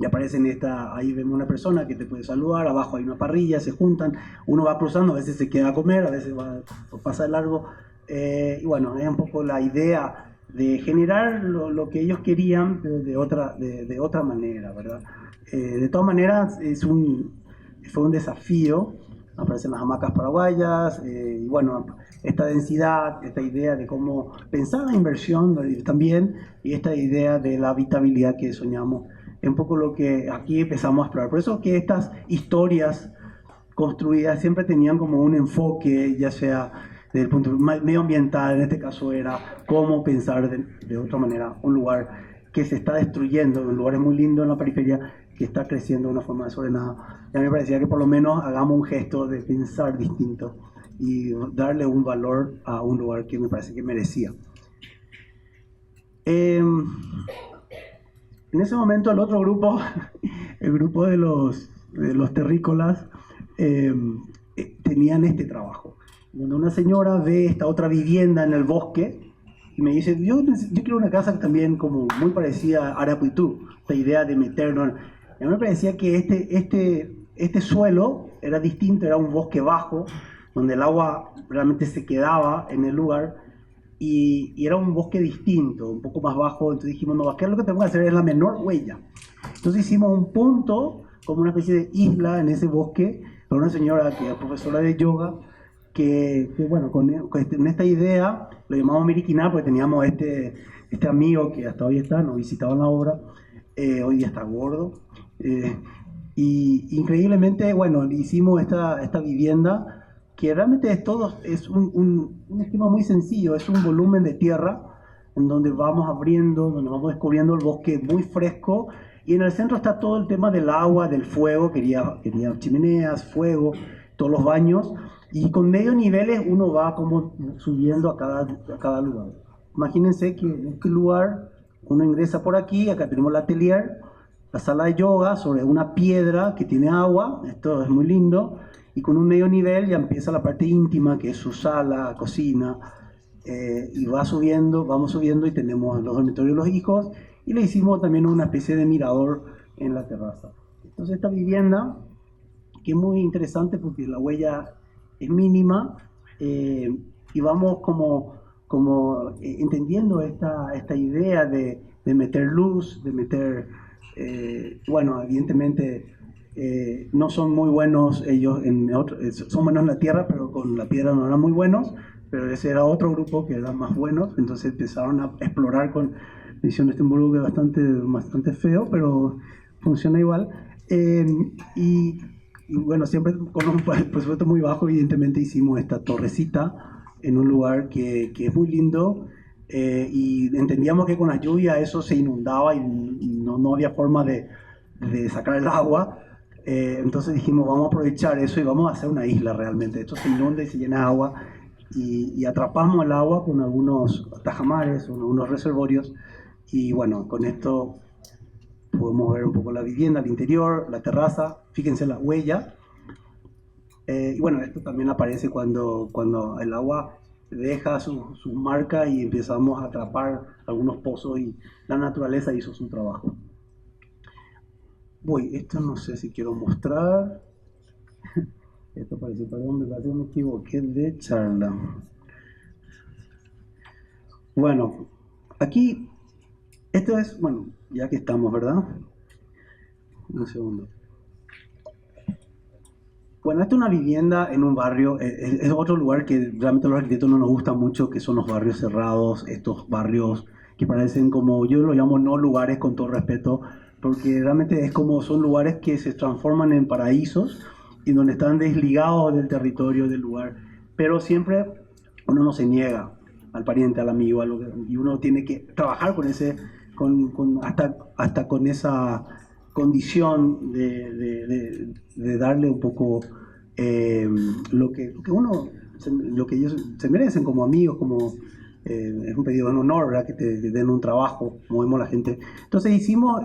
aparecen ahí vemos una persona que te puede saludar, abajo hay una parrilla, se juntan, uno va cruzando, a veces se queda a comer, a veces pasa de largo. Y bueno, es un poco la idea de generar lo que ellos querían, pero de otra manera, ¿verdad? De todas maneras, fue un desafío. Aparecen las hamacas paraguayas, y bueno, esta densidad, esta idea de cómo pensar la inversión también, y esta idea de la habitabilidad que soñamos, es un poco lo que aquí empezamos a explorar. Por eso que estas historias construidas siempre tenían como un enfoque, ya sea desde el punto medioambiental, en este caso era cómo pensar de otra manera un lugar que se está destruyendo, un lugar muy lindo en la periferia que está creciendo de una forma desordenada. Y a mí me parecía que por lo menos hagamos un gesto de pensar distinto y darle un valor a un lugar que me parece que merecía. En ese momento el otro grupo, el grupo de los terrícolas, tenían este trabajo, donde una señora ve esta otra vivienda en el bosque, y me dice, yo quiero una casa también como muy parecida a Arapuitú, esta idea de meternos. A mí me parecía que este suelo era distinto, era un bosque bajo, donde el agua realmente se quedaba en el lugar, y era un bosque distinto, un poco más bajo. Entonces dijimos, no, acá lo que tenemos que hacer es la menor huella. Entonces hicimos un punto, como una especie de isla en ese bosque, con una señora que es profesora de yoga, que bueno, con esta idea lo llamamos Miriquiná, porque teníamos este amigo que hasta hoy está, nos visitaba en la obra, hoy día está gordo, y increíblemente, bueno, hicimos esta vivienda que realmente es un esquema muy sencillo, es un volumen de tierra en donde vamos abriendo, donde vamos descubriendo el bosque muy fresco, y en el centro está todo el tema del agua, del fuego, quería chimeneas, fuego, todos los baños, y con medio niveles uno va como subiendo a cada lugar. Imagínense que en este lugar uno ingresa por aquí, acá tenemos el atelier, la sala de yoga sobre una piedra que tiene agua, esto es muy lindo, y con un medio nivel ya empieza la parte íntima, que es su sala, cocina, y vamos subiendo y tenemos los dormitorios de los hijos, y le hicimos también una especie de mirador en la terraza. Entonces esta vivienda, que es muy interesante porque la huella es mínima, y vamos entendiendo esta idea de meter luz, de meter, bueno, evidentemente no son muy buenos ellos, son buenos en la tierra, pero con la piedra no eran muy buenos, pero ese era otro grupo que eran más buenos, entonces empezaron a explorar con edición. Este muro que es bastante feo, pero funciona igual. Eh, y, y bueno, siempre con un presupuesto muy bajo, evidentemente hicimos esta torrecita en un lugar que es muy lindo, y entendíamos que con la lluvia eso se inundaba y no había forma de sacar el agua. Entonces dijimos, vamos a aprovechar eso y vamos a hacer una isla realmente. Esto se inunda y se llena de agua, y atrapamos el agua con algunos tajamares, unos reservorios, y bueno, con esto podemos ver un poco la vivienda, el interior, la terraza, fíjense la huella. Y bueno, esto también aparece cuando el agua deja su marca y empezamos a atrapar algunos pozos, y la naturaleza hizo su trabajo. Esto no sé si quiero mostrar. Esto parece, perdón, me equivoqué de charla. Bueno, aquí, esto es, bueno, ya que estamos, ¿verdad? Un segundo. Bueno, esta es una vivienda en un barrio, es otro lugar que realmente a los arquitectos no nos gusta mucho, que son los barrios cerrados, estos barrios que parecen como, yo los llamo no lugares, con todo respeto, porque realmente es como son lugares que se transforman en paraísos y donde están desligados del territorio, del lugar, pero siempre uno no se niega al pariente, al amigo, y uno tiene que trabajar con hasta con esa condición de darle un poco, lo que ellos se merecen como amigos, es un pedido en honor, ¿verdad? Que te den un trabajo, como vemos la gente. Entonces hicimos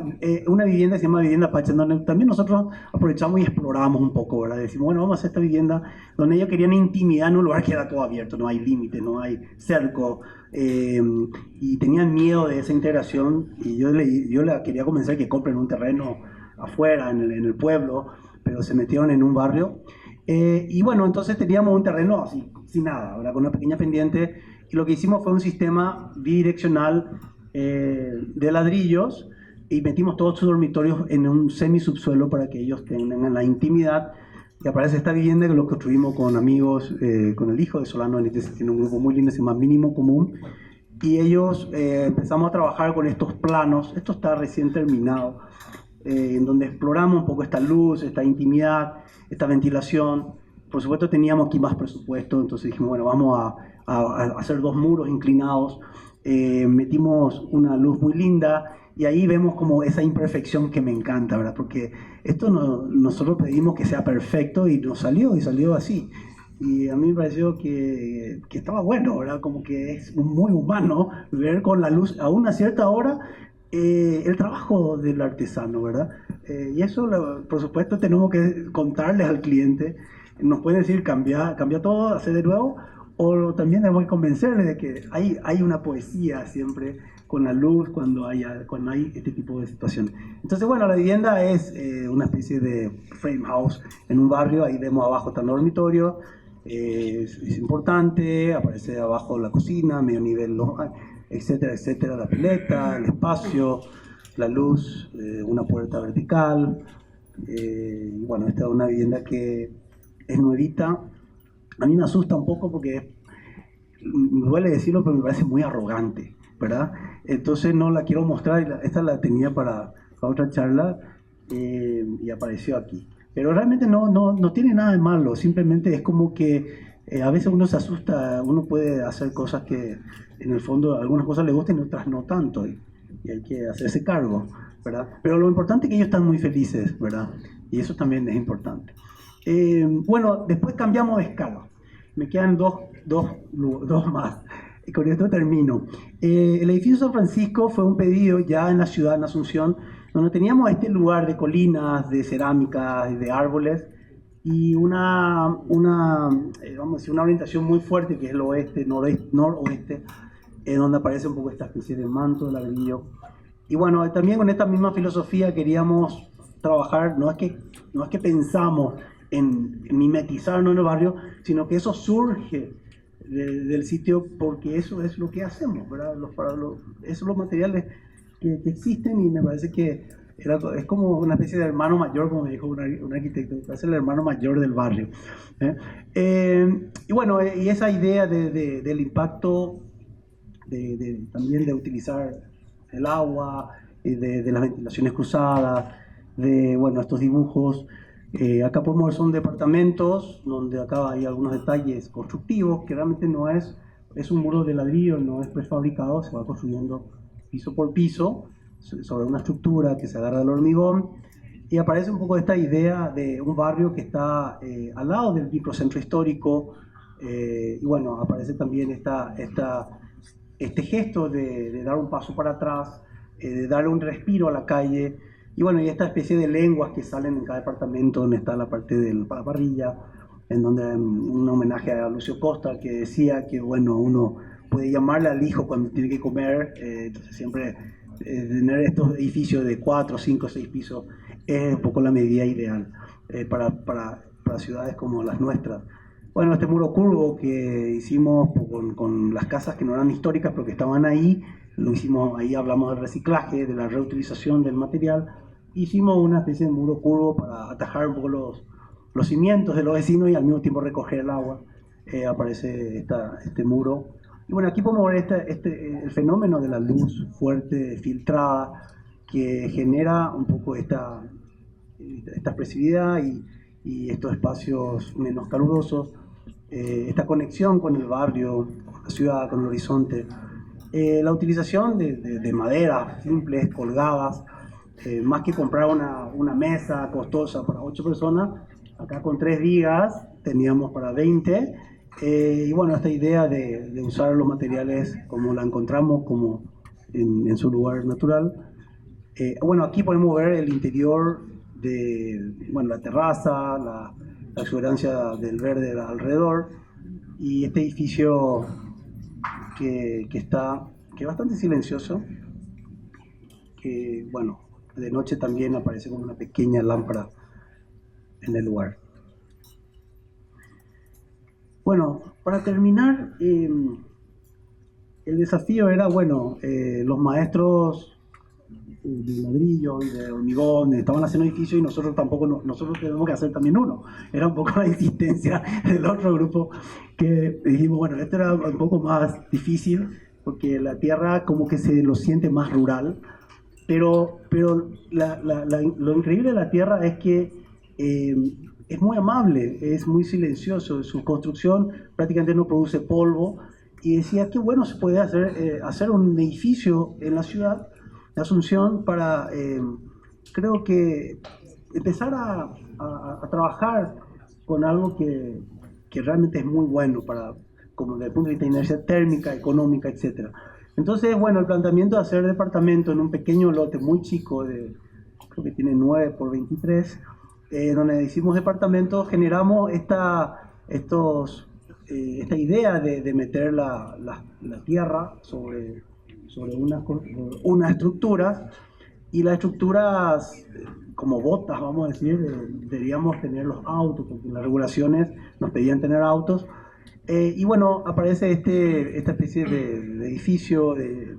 una vivienda que se llama Vivienda Pacha, donde también nosotros aprovechamos y exploramos un poco, ¿verdad? Decimos, bueno, vamos a hacer esta vivienda donde ellos querían intimidad en un lugar que era todo abierto, no hay límites, no hay cerco, y tenían miedo de esa integración, y yo le quería convencer que compren un terreno afuera, en el pueblo, pero se metieron en un barrio. Y bueno, entonces teníamos un terreno así, sin nada, ¿verdad? Con una pequeña pendiente, y lo que hicimos fue un sistema bidireccional, de ladrillos, y metimos todos sus dormitorios en un semisubsuelo para que ellos tengan la intimidad. Y aparece esta vivienda que lo construimos con amigos, con el hijo de Solano, tiene un grupo muy lindo, se llama Mínimo Común, y ellos empezamos a trabajar con estos planos. Esto está recién terminado, en donde exploramos un poco esta luz, esta intimidad, esta ventilación. Por supuesto teníamos aquí más presupuesto, entonces dijimos, bueno, vamos a hacer 2 muros inclinados, metimos una luz muy linda, y ahí vemos como esa imperfección que me encanta, ¿verdad? Porque esto nosotros pedimos que sea perfecto y salió así. Y a mí me pareció que estaba bueno, ¿verdad? Como que es muy humano ver con la luz a una cierta hora, el trabajo del artesano, ¿verdad? Y eso, por supuesto, tenemos que contarles al cliente. Nos pueden decir, cambia todo, hacer de nuevo, o también tenemos que convencerles de que hay una poesía siempre con la luz cuando hay este tipo de situaciones. Entonces, bueno, la vivienda es una especie de frame house en un barrio. Ahí vemos abajo está el dormitorio, es importante, aparece abajo la cocina, medio nivel, etcétera, etcétera, la pileta, el espacio, la luz, una puerta vertical. Y bueno, esta es una vivienda que es nuevita. A mí me asusta un poco porque me duele decirlo, pero me parece muy arrogante, ¿verdad? Entonces no la quiero mostrar. Esta la tenía para otra charla y apareció aquí. Pero realmente no tiene nada de malo, simplemente es como que a veces uno se asusta, uno puede hacer cosas que en el fondo algunas cosas le gustan y otras no tanto, y hay que hacerse cargo, ¿verdad? Pero lo importante es que ellos están muy felices, ¿verdad? Y eso también es importante. Bueno, después cambiamos de escala. Me quedan dos más. Y con esto termino. El edificio San Francisco fue un pedido ya en la ciudad, en Asunción, donde teníamos este lugar de colinas, de cerámica y de árboles, y vamos a decir, una orientación muy fuerte que es el oeste, noroeste, donde aparece un poco esta especie de manto de ladrillo. Y bueno, también con esta misma filosofía queríamos trabajar, no es que pensamos en mimetizarnos en el barrio, sino que eso surge del sitio porque eso es lo que hacemos, ¿verdad? Esos son los materiales que existen, y me parece que es como una especie de hermano mayor, como me dijo un arquitecto, es el hermano mayor del barrio. ¿Eh? Y bueno, y esa idea del impacto también de utilizar el agua, de las ventilaciones cruzadas, de bueno, estos dibujos. Acá podemos ver son departamentos donde acá hay algunos detalles constructivos que realmente es un muro de ladrillo, no es prefabricado, se va construyendo piso por piso sobre una estructura que se agarra del hormigón, y aparece un poco esta idea de un barrio que está al lado del microcentro histórico. Y bueno, aparece también este gesto de dar un paso para atrás, de darle un respiro a la calle, y bueno, y esta especie de lenguas que salen en cada departamento, donde está la parte de la parrilla, en donde un homenaje a Lucio Costa, que decía que bueno, uno puede llamarle al hijo cuando tiene que comer. Entonces siempre tener estos edificios de 4, 5, 6 pisos es un poco la medida ideal para ciudades como las nuestras. Bueno, este muro curvo que hicimos con las casas que no eran históricas pero que estaban ahí, lo hicimos, ahí hablamos del reciclaje, de la reutilización del material. Hicimos una especie de muro curvo para atajar un poco los cimientos de los vecinos y al mismo tiempo recoger el agua. Aparece este muro. Y bueno, aquí podemos ver el fenómeno de la luz fuerte, filtrada, que genera un poco esta expresividad y estos espacios menos calurosos, esta conexión con el barrio, con la ciudad, con el horizonte. La utilización de maderas simples, colgadas, más que comprar una mesa costosa para 8 personas, acá con 3 vigas teníamos para 20. Y bueno, esta idea de usar los materiales como la encontramos, como en su lugar natural. Bueno, aquí podemos ver el interior de bueno, la terraza, la exuberancia del verde alrededor, y este edificio que es bastante silencioso, que bueno, de noche también aparece como una pequeña lámpara en el lugar. Bueno, para terminar, el desafío era, bueno, los maestros de ladrillo y de hormigón estaban haciendo edificios y nosotros nosotros tenemos que hacer también uno. Era un poco la insistencia del otro grupo, que dijimos, bueno, esto era un poco más difícil porque la tierra como que se lo siente más rural, pero lo increíble de la tierra es que es muy amable, es muy silencioso, su construcción prácticamente no produce polvo, y decía que bueno, se puede hacer un edificio en la ciudad de Asunción para, creo que, empezar a trabajar con algo que realmente es muy bueno como desde el punto de vista de inercia térmica, económica, etc. Entonces, bueno, el planteamiento de hacer departamento en un pequeño lote muy chico, creo que tiene 9 por 23, donde hicimos departamentos, generamos esta idea de meter la tierra sobre unas estructuras, y las estructuras como botas, vamos a decir, deberíamos tener los autos, porque las regulaciones nos pedían tener autos. Y bueno, aparece esta especie de edificio de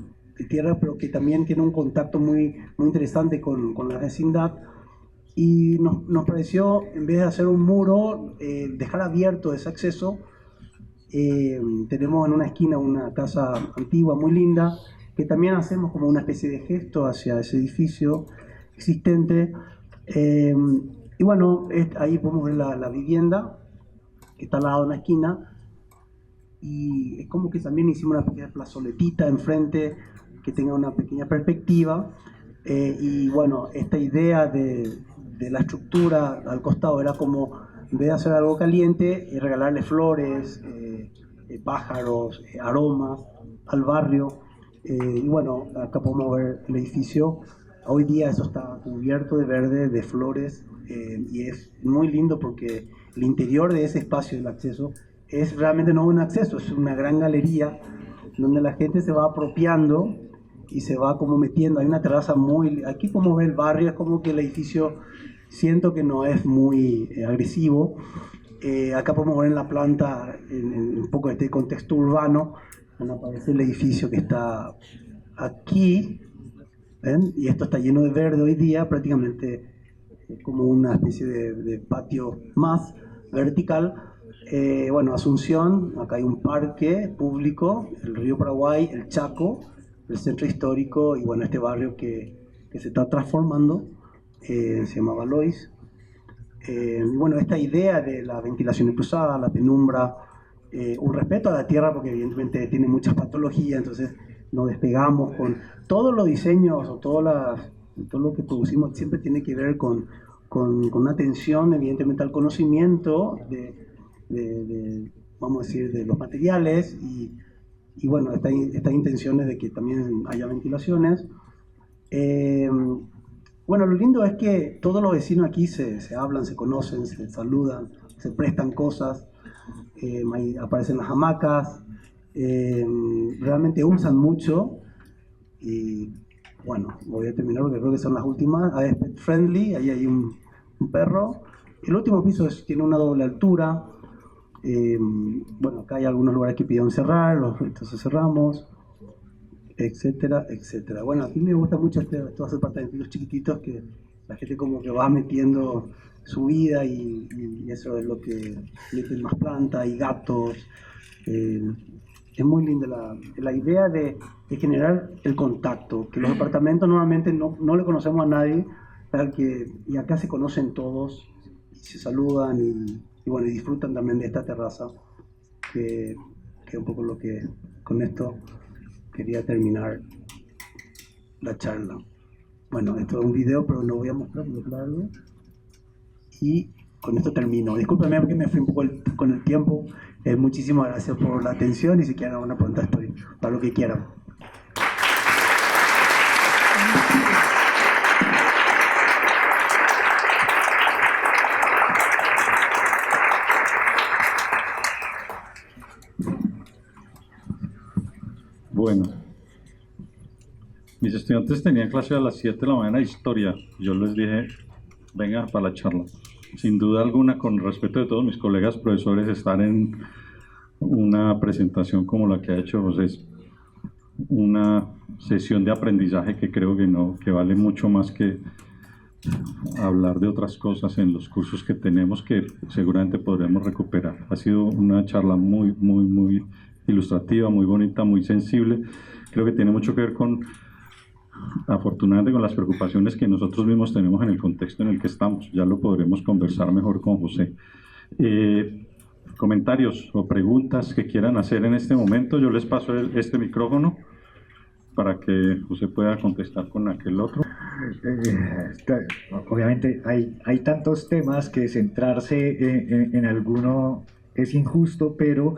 tierra, pero que también tiene un contacto muy interesante con la vecindad. Y nos pareció, en vez de hacer un muro, dejar abierto ese acceso. Tenemos en una esquina una casa antigua muy linda, que también hacemos como una especie de gesto hacia ese edificio existente. Y bueno, ahí podemos ver la vivienda, que está al lado de una esquina, y es como que también hicimos una pequeña plazoletita enfrente que tenga una pequeña perspectiva. Y bueno, esta idea de la estructura al costado era como, en vez de hacer algo caliente, regalarle flores, pájaros, aromas al barrio. Y bueno, acá podemos ver el edificio. Hoy día eso está cubierto de verde, de flores, y es muy lindo porque el interior de ese espacio del acceso es realmente no un acceso, es una gran galería donde la gente se va apropiando y se va como metiendo. Hay una terraza muy... Aquí como ve el barrio, es como que el edificio siento que no es muy agresivo. Acá podemos ver en la planta, en un poco de este contexto urbano, donde aparece el edificio que está aquí, ¿ven? Y esto está lleno de verde hoy día, prácticamente como una especie de patio más vertical. Bueno, Asunción, acá hay un parque público, el río Paraguay, el Chaco, el centro histórico, y bueno, este barrio que se está transformando, se llama Valois. Y bueno, esta idea de la ventilación cruzada, la penumbra, un respeto a la tierra, porque evidentemente tiene muchas patologías, entonces nos despegamos con todos los diseños o todo lo que producimos, siempre tiene que ver con una atención evidentemente al conocimiento vamos a decir, de los materiales, y bueno, estas intenciones de que también haya ventilaciones. Bueno, lo lindo es que todos los vecinos aquí se hablan, se conocen, se saludan, se prestan cosas, ahí aparecen las hamacas, realmente usan mucho. Y bueno, voy a terminar porque creo que son las últimas. Ahí es pet friendly, ahí hay un perro. El último piso tiene una doble altura. Bueno, acá hay algunos lugares que pidieron cerrar, entonces cerramos, etcétera, etcétera. Bueno, aquí me gusta mucho estos apartamentos chiquititos que la gente como que va metiendo su vida, y eso es lo que meten más plantas y gatos. Es muy linda la idea de generar el contacto, que los departamentos normalmente no le conocemos a nadie, y acá se conocen todos, y se saludan, y bueno, y disfrutan también de esta terraza, que es un poco lo que con esto quería terminar la charla. Bueno, esto es un video, pero no voy a mostrar porque es largo. Y con esto termino. Discúlpenme porque me fui un poco con el tiempo. Muchísimas gracias por la atención, y si quieren alguna pregunta estoy para lo que quieran. Bueno, mis estudiantes tenían clase a las 7 de la mañana de historia. Yo les dije, venga para la charla. Sin duda alguna, con respeto de todos mis colegas profesores, estar en una presentación como la que ha hecho José es una sesión de aprendizaje que creo que vale mucho más que hablar de otras cosas en los cursos que tenemos, que seguramente podremos recuperar. Ha sido una charla muy, muy, muy ilustrativa, muy bonita, muy sensible. Creo que tiene mucho que ver afortunadamente, con las preocupaciones que nosotros mismos tenemos en el contexto en el que estamos. Ya lo podremos conversar mejor con José. Comentarios o preguntas que quieran hacer en este momento. Yo les paso este micrófono para que José pueda contestar con aquel otro. Obviamente hay tantos temas que centrarse en alguno es injusto, pero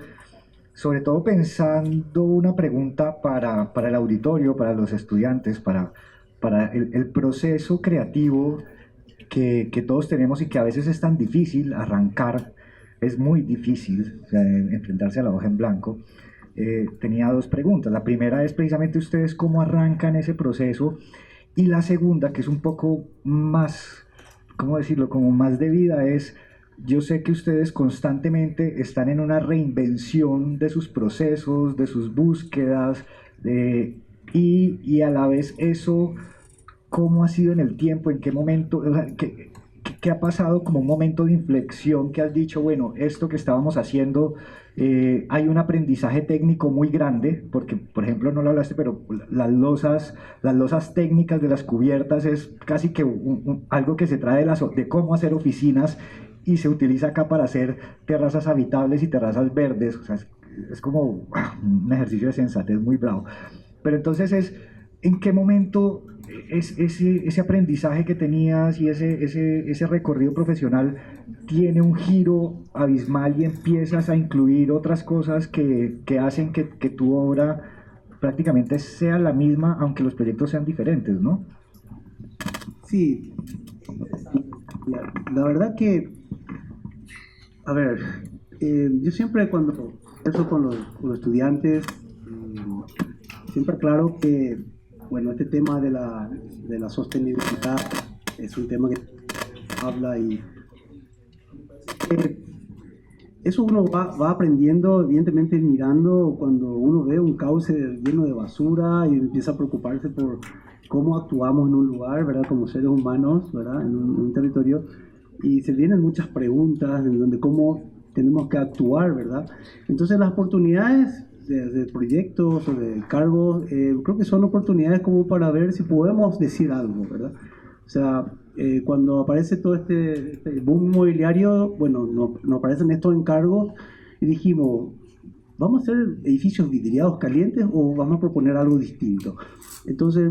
sobre todo pensando una pregunta para el auditorio, para los estudiantes, para el proceso creativo que todos tenemos y que a veces es tan difícil arrancar es muy difícil, o sea, enfrentarse a la hoja en blanco. Tenía dos preguntas. La primera es precisamente ustedes cómo arrancan ese proceso, y la segunda, que es un poco más, ¿cómo decirlo?, como más de vida, es, yo sé que ustedes constantemente están en una reinvención de sus procesos, de sus búsquedas, y a la vez eso, ¿cómo ha sido en el tiempo? ¿En qué momento? O sea, ¿qué ha pasado como un momento de inflexión que has dicho, bueno, esto que estábamos haciendo, hay un aprendizaje técnico muy grande, porque, por ejemplo, no lo hablaste, pero las losas técnicas de las cubiertas es casi que algo que se trae de cómo hacer oficinas y se utiliza acá para hacer terrazas habitables y terrazas verdes, o sea, es como un ejercicio de sensatez muy bravo. Pero entonces ¿en qué momento ese aprendizaje que tenías y ese recorrido profesional tiene un giro abismal y empiezas a incluir otras cosas que hacen que tu obra prácticamente sea la misma, aunque los proyectos sean diferentes, ¿no? Sí, la verdad que, a ver, yo siempre cuando eso con los estudiantes, siempre aclaro que, bueno, este tema de la sostenibilidad es un tema que habla y eso uno va aprendiendo, evidentemente mirando cuando uno ve un cauce lleno de basura y empieza a preocuparse por cómo actuamos en un lugar, ¿verdad? Como seres humanos, ¿verdad? En un territorio, y se vienen muchas preguntas en donde cómo tenemos que actuar, ¿verdad? Entonces las oportunidades de proyectos o de cargos, creo que son oportunidades como para ver si podemos decir algo, ¿verdad? O sea, cuando aparece todo este boom inmobiliario, bueno, no aparecen estos encargos y dijimos, ¿vamos a hacer edificios vidriados calientes o vamos a proponer algo distinto? Entonces,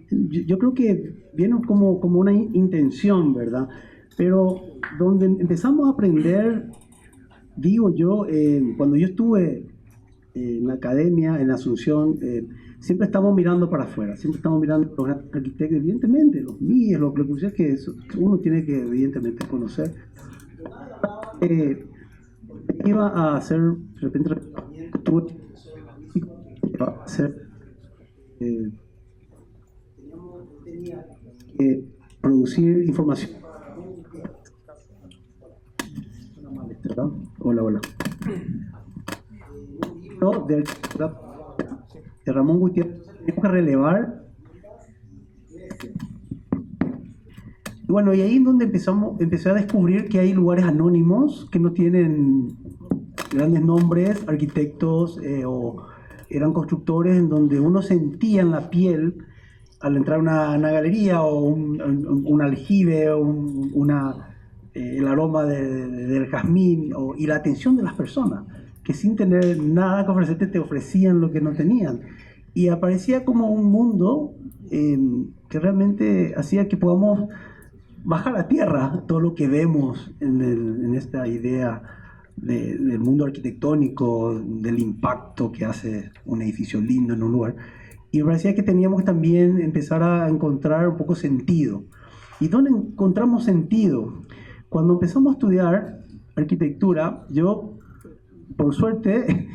yo creo que viene como una intención, ¿verdad? Pero donde empezamos a aprender, digo yo, cuando yo estuve en la academia, en Asunción, siempre estamos mirando para afuera, siempre estamos mirando a los arquitectos, evidentemente, los míos, lo que que uno tiene que evidentemente conocer. Iba a hacer, de repente, iba a hacer, tenía que producir información. Hola, hola. De Ramón Gutiérrez, tenemos que relevar. Y bueno, y ahí es donde empecé a descubrir que hay lugares anónimos que no tienen grandes nombres, arquitectos o eran constructores, en donde uno sentía en la piel al entrar a una galería o un aljibe o el aroma del jazmín y la atención de las personas, que sin tener nada que ofrecerte te ofrecían lo que no tenían. Y aparecía como un mundo que realmente hacía que podamos bajar a tierra todo lo que vemos en esta idea del mundo arquitectónico, del impacto que hace un edificio lindo en un lugar. Y me parecía que teníamos que también empezar a encontrar un poco sentido. ¿Y dónde encontramos sentido? Cuando empezamos a estudiar arquitectura, yo, por suerte,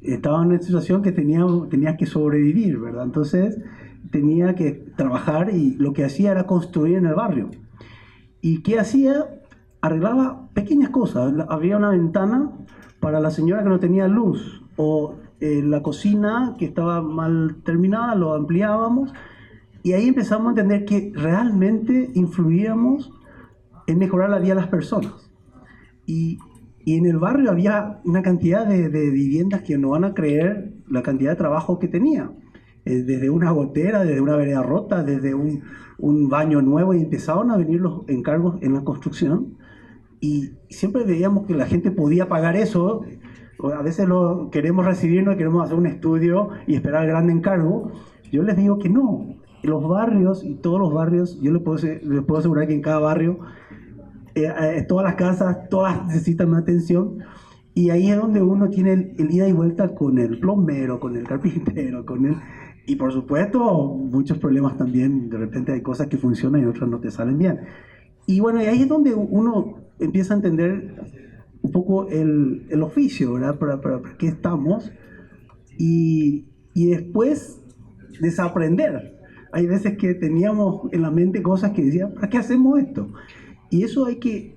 estaba en una situación que tenía que sobrevivir, ¿verdad? Entonces tenía que trabajar y lo que hacía era construir en el barrio. ¿Y qué hacía? Arreglaba pequeñas cosas. Había una ventana para la señora que no tenía luz, o la cocina que estaba mal terminada, lo ampliábamos, y ahí empezamos a entender que realmente influíamos en mejorar la vida de las personas. Y en el barrio había una cantidad de viviendas que no van a creer la cantidad de trabajo que tenía. Desde una gotera, desde una vereda rota, desde un baño nuevo, y empezaron a venir los encargos en la construcción. Y siempre veíamos que la gente podía pagar eso. A veces lo queremos recibir, no queremos hacer un estudio y esperar el gran encargo. Yo les digo que no. Los barrios, y todos los barrios, yo les puedo asegurar que en cada barrio, todas las casas, todas necesitan una atención. Y ahí es donde uno tiene el ida y vuelta con el plomero, con el carpintero, y por supuesto muchos problemas también. De repente hay cosas que funcionan y otras no te salen bien. Y bueno, y ahí es donde uno empieza a entender un poco el oficio, ¿verdad? ¿Para qué estamos? Y después desaprender. Hay veces que teníamos en la mente cosas que decían, ¿para qué hacemos esto? Y eso hay que...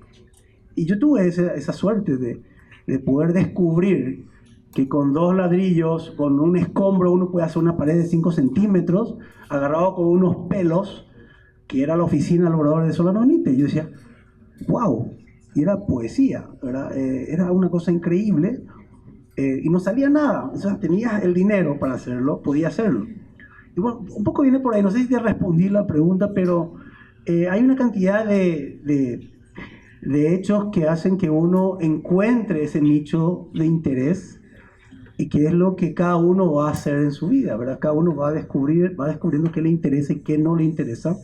Y yo tuve esa suerte de poder descubrir que con 2 ladrillos, con un escombro, uno puede hacer una pared de 5 centímetros, agarrado con unos pelos, que era la oficina del obrador de Solanonite. Y yo decía, wow, y era poesía, ¿verdad? Era una cosa increíble, y no salía nada. O sea, tenías el dinero para hacerlo, podía hacerlo. Y bueno, un poco viene por ahí, no sé si te respondí la pregunta, pero hay una cantidad de hechos que hacen que uno encuentre ese nicho de interés y que es lo que cada uno va a hacer en su vida, ¿verdad? Cada uno va descubriendo qué le interesa y qué no le interesa,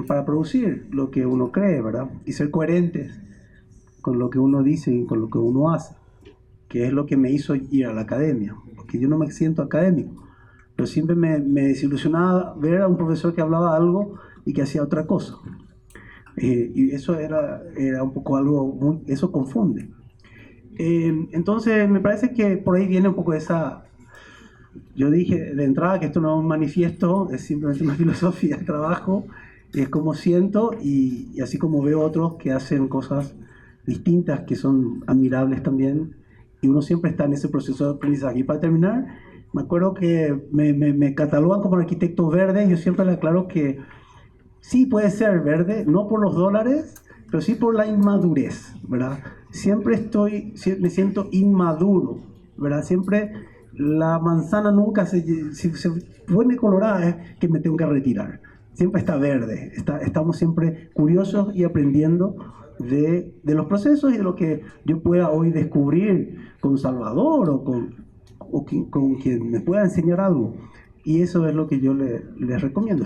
para producir lo que uno cree, ¿verdad? Y ser coherentes con lo que uno dice y con lo que uno hace, que es lo que me hizo ir a la academia, porque yo no me siento académico, pero siempre me desilusionaba ver a un profesor que hablaba algo y que hacía otra cosa. Y eso era un poco algo, eso confunde. Entonces me parece que por ahí viene un poco esa... Yo dije de entrada que esto no es un manifiesto, es simplemente una filosofía de trabajo, es como siento y así como veo otros que hacen cosas distintas que son admirables también, y uno siempre está en ese proceso de aprendizaje. Y para terminar, me acuerdo que me catalogan como arquitecto verde, y yo siempre le aclaro que sí puede ser verde, no por los dólares, pero sí por la inmadurez, ¿verdad? Me siento inmaduro, ¿verdad? Siempre la manzana nunca si se pone colorada es que me tengo que retirar. Siempre está verde, estamos siempre curiosos y aprendiendo de los procesos y de lo que yo pueda hoy descubrir con Salvador con quien me pueda enseñar algo. Y eso es lo que yo les recomiendo,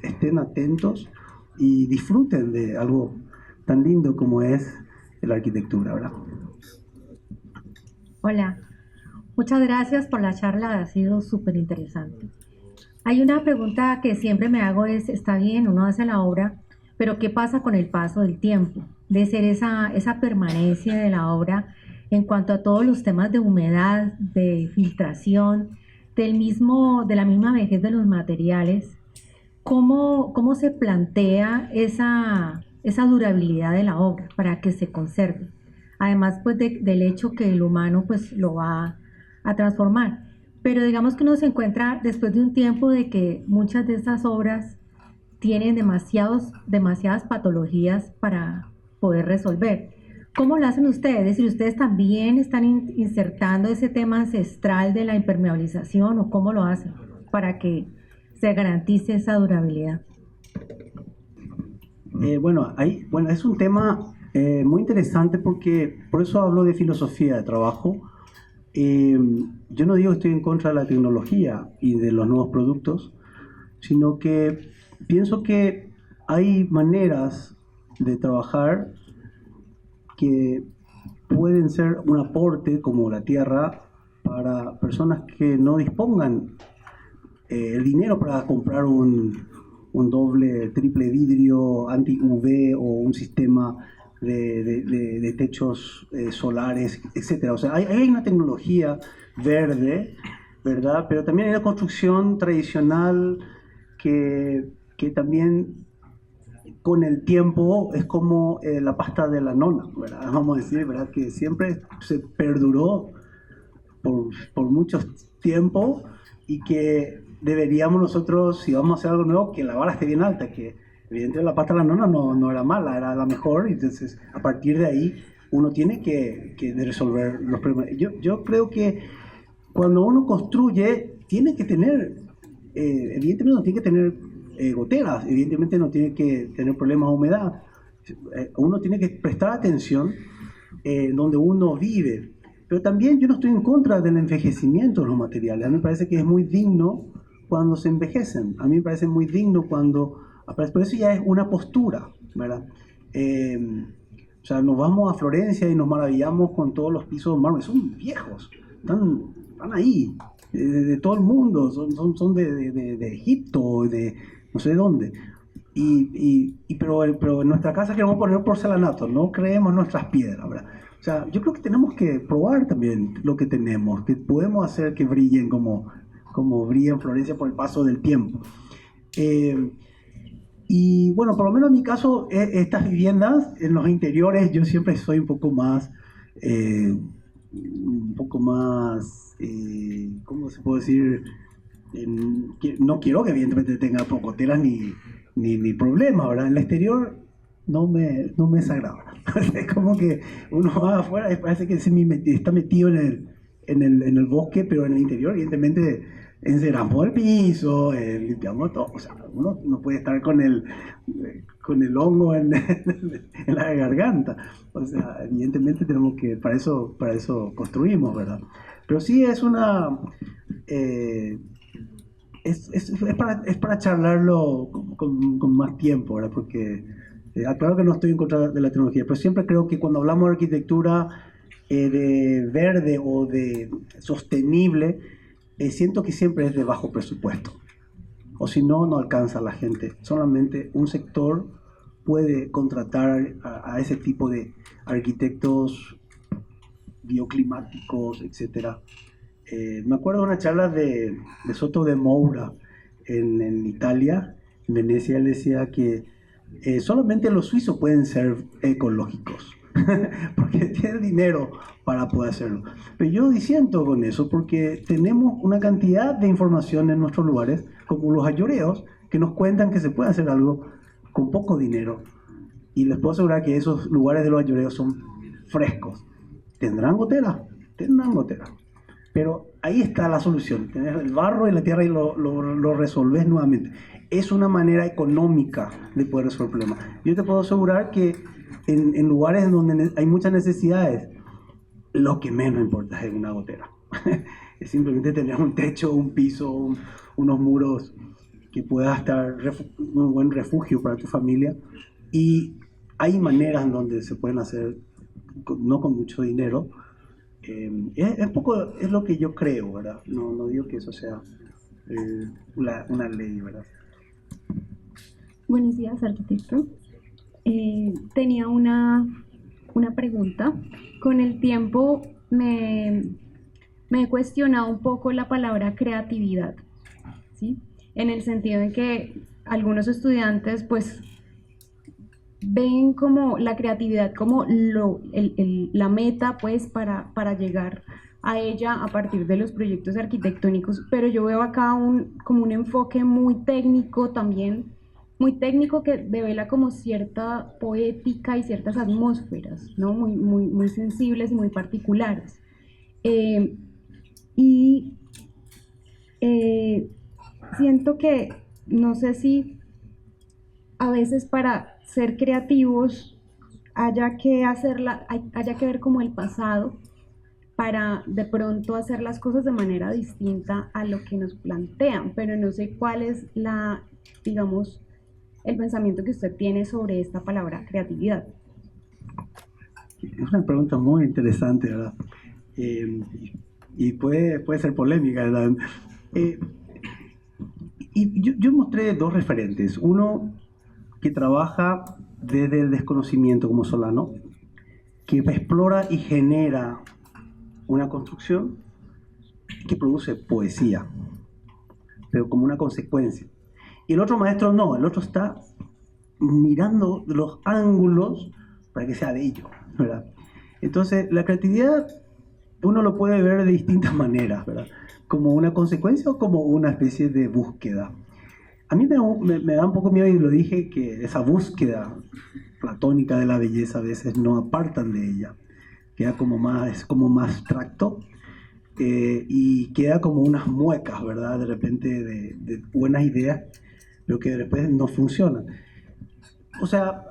estén atentos y disfruten de algo tan lindo como es la arquitectura, ¿verdad? Hola, muchas gracias por la charla, ha sido súper interesante. Hay una pregunta que siempre me hago es, está bien, uno hace la obra, pero ¿qué pasa con el paso del tiempo? De ser esa permanencia de la obra en cuanto a todos los temas de humedad, de filtración, de la misma vejez de los materiales. ¿Cómo se plantea esa durabilidad de la obra para que se conserve? Además, pues del hecho que el humano pues lo va a transformar. Pero digamos que uno se encuentra después de un tiempo de que muchas de estas obras tienen demasiadas patologías para poder resolver. ¿Cómo lo hacen ustedes? Es decir, ¿ustedes también están insertando ese tema ancestral de la impermeabilización o cómo lo hacen para que se garantice esa durabilidad? Bueno, es un tema muy interesante porque por eso hablo de filosofía de trabajo. Yo no digo que estoy en contra de la tecnología y de los nuevos productos, sino que pienso que hay maneras de trabajar que pueden ser un aporte como la tierra para personas que no dispongan el dinero para comprar un doble, triple vidrio anti-UV o un sistema de techos solares, etcétera. O sea, hay una tecnología verde, ¿verdad? Pero también hay una construcción tradicional que también con el tiempo es como la pasta de la nona, ¿verdad? Vamos a decir, ¿verdad? Que siempre se perduró por mucho tiempo y que deberíamos nosotros, si vamos a hacer algo nuevo, que la vara esté bien alta, que evidentemente la pasta de la nona no era mala, era la mejor, y entonces a partir de ahí uno tiene que resolver los problemas. Yo creo que cuando uno construye, tiene que tener, evidentemente no tiene que tener goteras, evidentemente no tiene que tener problemas de humedad, uno tiene que prestar atención donde uno vive. Pero también yo no estoy en contra del envejecimiento de los materiales. A mí me parece que es muy digno cuando se envejecen. A mí me parece muy digno cuando... Por eso ya es una postura, ¿verdad? O sea, nos vamos a Florencia y nos maravillamos con todos los pisos de mármol. Son viejos, están ahí, de todo el mundo. Son de Egipto, de no sé dónde. pero en nuestra casa queremos poner porcelanato, no creemos nuestras piedras, ¿verdad? O sea, yo creo que tenemos que probar también lo que tenemos, que podemos hacer que brillen como brilla en Florencia por el paso del tiempo. Y bueno, por lo menos en mi caso, estas viviendas en los interiores, yo siempre soy un poco más, ¿cómo se puede decir? No quiero que evidentemente tenga pocoteras ni problemas, ¿verdad? En el exterior no me desagrada. Es como que uno va afuera y parece que está metido en el bosque, pero en el interior evidentemente enceramos el piso, limpiamos todo. O sea, uno no puede estar con el hongo en la garganta. O sea, evidentemente tenemos que, para eso construimos, ¿verdad? Pero sí es una... es para charlarlo con más tiempo, ¿verdad? Porque claro que no estoy en contra de la tecnología, pero siempre creo que cuando hablamos de arquitectura de verde o de sostenible, siento que siempre es de bajo presupuesto. O si no, no alcanza a la gente. Solamente un sector puede contratar a ese tipo de arquitectos bioclimáticos, etcétera. Me acuerdo de una charla de Soto de Moura en Italia, en Venecia. Él decía que solamente los suizos pueden ser ecológicos, porque tienen dinero para poder hacerlo. Pero yo disiento con eso, porque tenemos una cantidad de información en nuestros lugares, como los ayoreos, que nos cuentan que se puede hacer algo con poco dinero. Y les puedo asegurar que esos lugares de los ayoreos son frescos. ¿Tendrán goteras? Tendrán goteras. Pero ahí está la solución. Tenés el barro y la tierra y lo resolvés nuevamente. Es una manera económica de poder resolver el problema. Yo te puedo asegurar que en lugares donde hay muchas necesidades, lo que menos importa es una gotera. Es simplemente tener un techo, un piso, unos muros que pueda estar un buen refugio para tu familia. Y hay maneras en donde se pueden hacer, no con mucho dinero. Es lo que yo creo, ¿verdad? No digo que eso sea una ley, ¿verdad? Buenos días, arquitecto. Tenía una pregunta. Con el tiempo me he cuestionado un poco la palabra creatividad, ¿sí? En el sentido de que algunos estudiantes pues ven como la creatividad como la meta pues para llegar a ella a partir de los proyectos arquitectónicos, pero yo veo acá como un enfoque muy técnico también, muy técnico, que devela como cierta poética y ciertas atmósferas, ¿no? Muy sensibles y muy particulares. Siento que, no sé si a veces para ser creativos haya que ver como el pasado para de pronto hacer las cosas de manera distinta a lo que nos plantean, pero no sé cuál es digamos, el pensamiento que usted tiene sobre esta palabra creatividad. Es una pregunta muy interesante, ¿verdad? Y puede ser polémica, ¿verdad? Y yo mostré dos referentes. Uno que trabaja desde el desconocimiento como Solano, que explora y genera una construcción que produce poesía, pero como una consecuencia. Y el otro maestro no, el otro está mirando los ángulos para que sea bello, ¿verdad? Entonces, la creatividad uno lo puede ver de distintas maneras, ¿verdad? Como una consecuencia o como una especie de búsqueda. A mí me da un poco miedo, y lo dije, que esa búsqueda platónica de la belleza a veces no apartan de ella. Queda es como más abstracto y queda como unas muecas, ¿verdad? De repente de buenas ideas, pero que después no funcionan. O sea,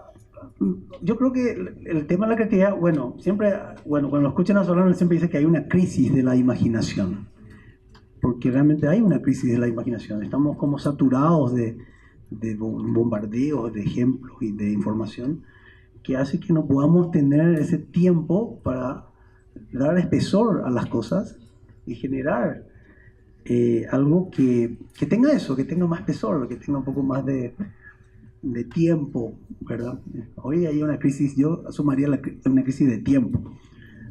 yo creo que el tema de la creatividad, cuando lo escuchan a Solano, él siempre dice que hay una crisis de la imaginación. Porque realmente hay una crisis de la imaginación. Estamos como saturados de bombardeos, de ejemplos y de información que hace que no podamos tener ese tiempo para dar espesor a las cosas y generar algo que tenga eso, que tenga más espesor, que tenga un poco más de de tiempo, ¿verdad? Hoy hay una crisis, yo sumaría una crisis de tiempo.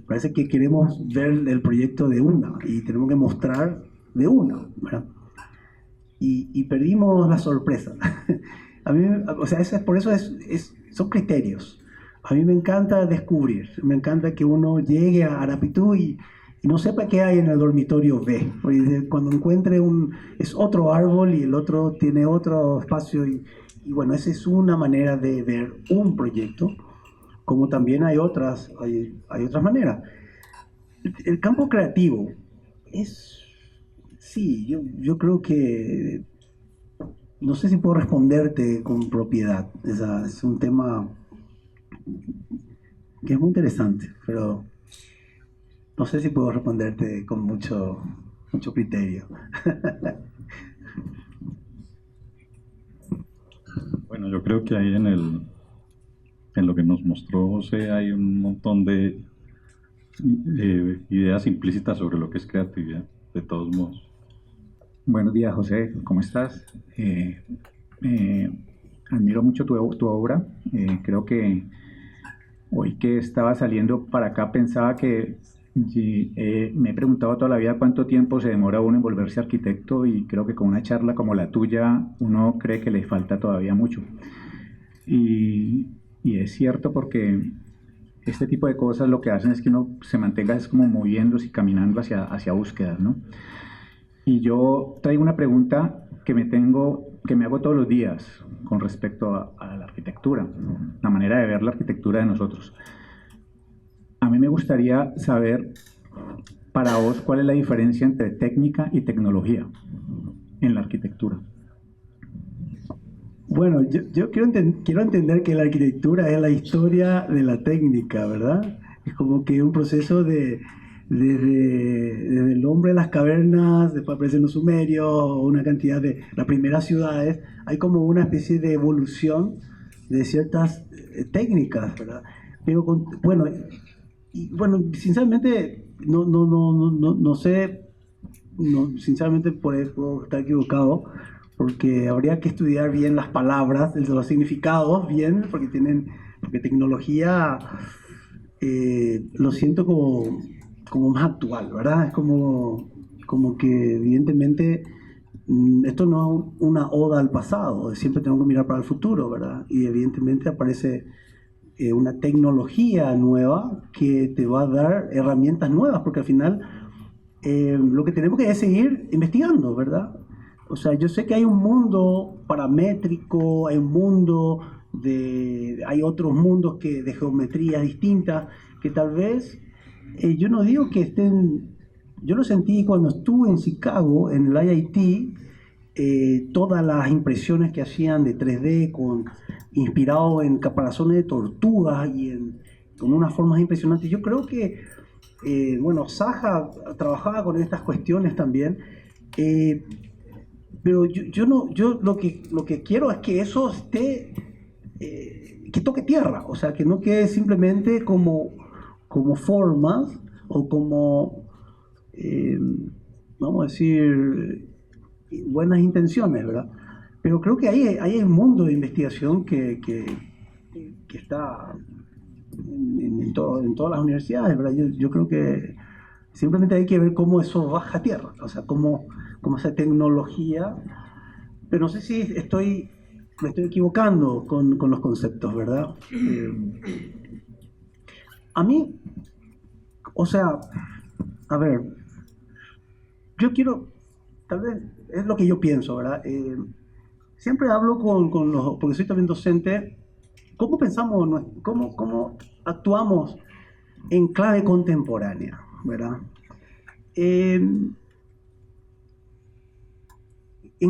Parece que queremos ver el proyecto de una y tenemos que mostrar de una, ¿verdad? Y perdimos la sorpresa. A mí, o sea, por eso son criterios. A mí me encanta descubrir, me encanta que uno llegue a Arapitú y no sepa qué hay en el dormitorio B. Cuando encuentre es otro árbol y el otro tiene otro espacio y bueno, esa es una manera de ver un proyecto, como también hay otras maneras. El campo creativo sí, yo creo que, no sé si puedo responderte con propiedad, es un tema que es muy interesante, pero no sé si puedo responderte con mucho criterio. Bueno, yo creo que ahí en lo que nos mostró José hay un montón de ideas implícitas sobre lo que es creatividad, de todos modos. Buenos días, José, ¿cómo estás? Admiro mucho tu obra. Creo que hoy que estaba saliendo para acá pensaba que me he preguntado toda la vida cuánto tiempo se demora uno en volverse arquitecto y creo que con una charla como la tuya uno cree que le falta todavía mucho. Y es cierto porque este tipo de cosas lo que hacen es que uno se mantenga es como moviéndose y caminando hacia búsquedas, ¿no? Y yo traigo una pregunta que me hago todos los días con respecto a la arquitectura, la manera de ver la arquitectura de nosotros. A mí me gustaría saber, para vos, cuál es la diferencia entre técnica y tecnología en la arquitectura. Bueno, yo quiero entender que la arquitectura es la historia de la técnica, ¿verdad? Es como que un proceso desde el hombre de las cavernas, después aparecen los sumerios, una cantidad de las primeras ciudades, hay como una especie de evolución de ciertas técnicas, ¿verdad? Pero bueno, sinceramente no sé, sinceramente puedo estar equivocado, porque habría que estudiar bien las palabras, los significados bien, porque tecnología lo siento como más actual, ¿verdad? Es como que evidentemente esto no es una oda al pasado, siempre tenemos que mirar para el futuro, ¿verdad? Y evidentemente aparece una tecnología nueva que te va a dar herramientas nuevas, porque al final lo que tenemos que es seguir investigando, ¿verdad? O sea, yo sé que hay un mundo paramétrico, hay un mundo hay otros mundos de geometrías distintas que tal vez, yo no digo que yo lo sentí cuando estuve en Chicago, en el IIT, todas las impresiones que hacían de 3D inspirado en caparazones de tortugas con unas formas impresionantes. Yo creo que, bueno, Zaha trabajaba con estas cuestiones también, pero yo lo que quiero es que eso esté, que toque tierra, o sea, que no quede simplemente como formas o como, vamos a decir, buenas intenciones, ¿verdad? Pero creo que ahí hay un mundo de investigación que está en todas las universidades, ¿verdad? Yo creo que simplemente hay que ver cómo eso baja a tierra, o sea, cómo esa tecnología, pero no sé si me estoy equivocando con los conceptos, ¿verdad? A mí, o sea, a ver, yo quiero, tal vez es lo que yo pienso, ¿verdad? Siempre hablo porque soy también docente, ¿cómo pensamos, cómo actuamos en clave contemporánea, ¿verdad? En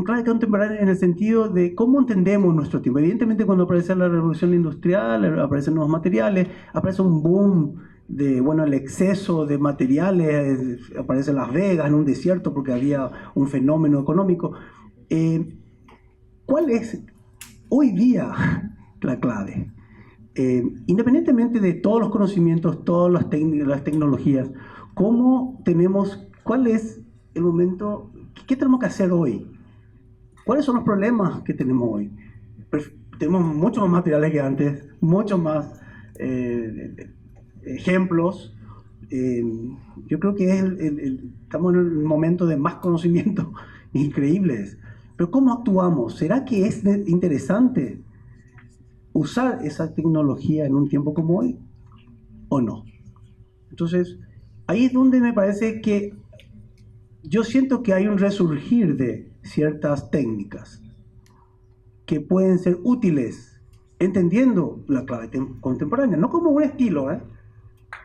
clave contemporánea en el sentido de cómo entendemos nuestro tiempo. Evidentemente cuando aparece la revolución industrial, aparecen nuevos materiales, aparece un boom el exceso de materiales, aparece Las Vegas en un desierto porque había un fenómeno económico. ¿Cuál es hoy día la clave? Independientemente de todos los conocimientos, todas las tecnologías, ¿cuál es el momento, qué tenemos que hacer hoy? ¿Cuáles son los problemas que tenemos hoy? tenemos muchos más materiales que antes, muchos más ejemplos. Yo creo que estamos en un momento de más conocimiento increíbles. Pero ¿cómo actuamos? ¿Será que es interesante usar esa tecnología en un tiempo como hoy o no? Entonces, ahí es donde me parece que yo siento que hay un resurgir de ciertas técnicas que pueden ser útiles, entendiendo la clave contemporánea, no como un estilo, ¿eh?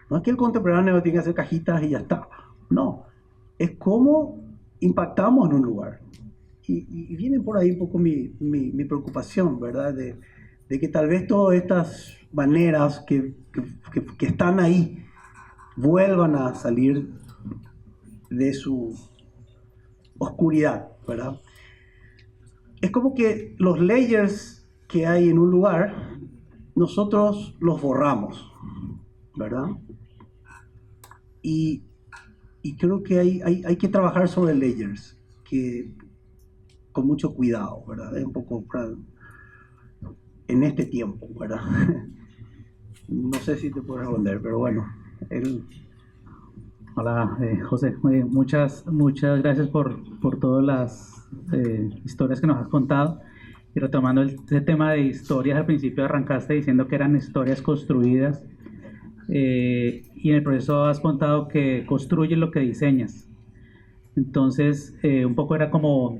No es que el contemporáneo tiene que hacer cajitas y ya está. No, es cómo impactamos en un lugar. Y viene por ahí un poco mi preocupación, ¿verdad? De que tal vez todas estas maneras que están ahí vuelvan a salir de su oscuridad, ¿verdad? Es como que los layers que hay en un lugar, nosotros los borramos, ¿verdad? Y creo que hay que trabajar sobre layers, con mucho cuidado, ¿verdad? Es un poco en este tiempo, ¿verdad? No sé si te puedo responder, pero bueno. Hola, José. Muchas gracias por todas las historias que nos has contado. Y retomando el tema de historias, al principio arrancaste diciendo que eran historias construidas. Y en el proceso has contado que construyes lo que diseñas. Entonces, un poco era como,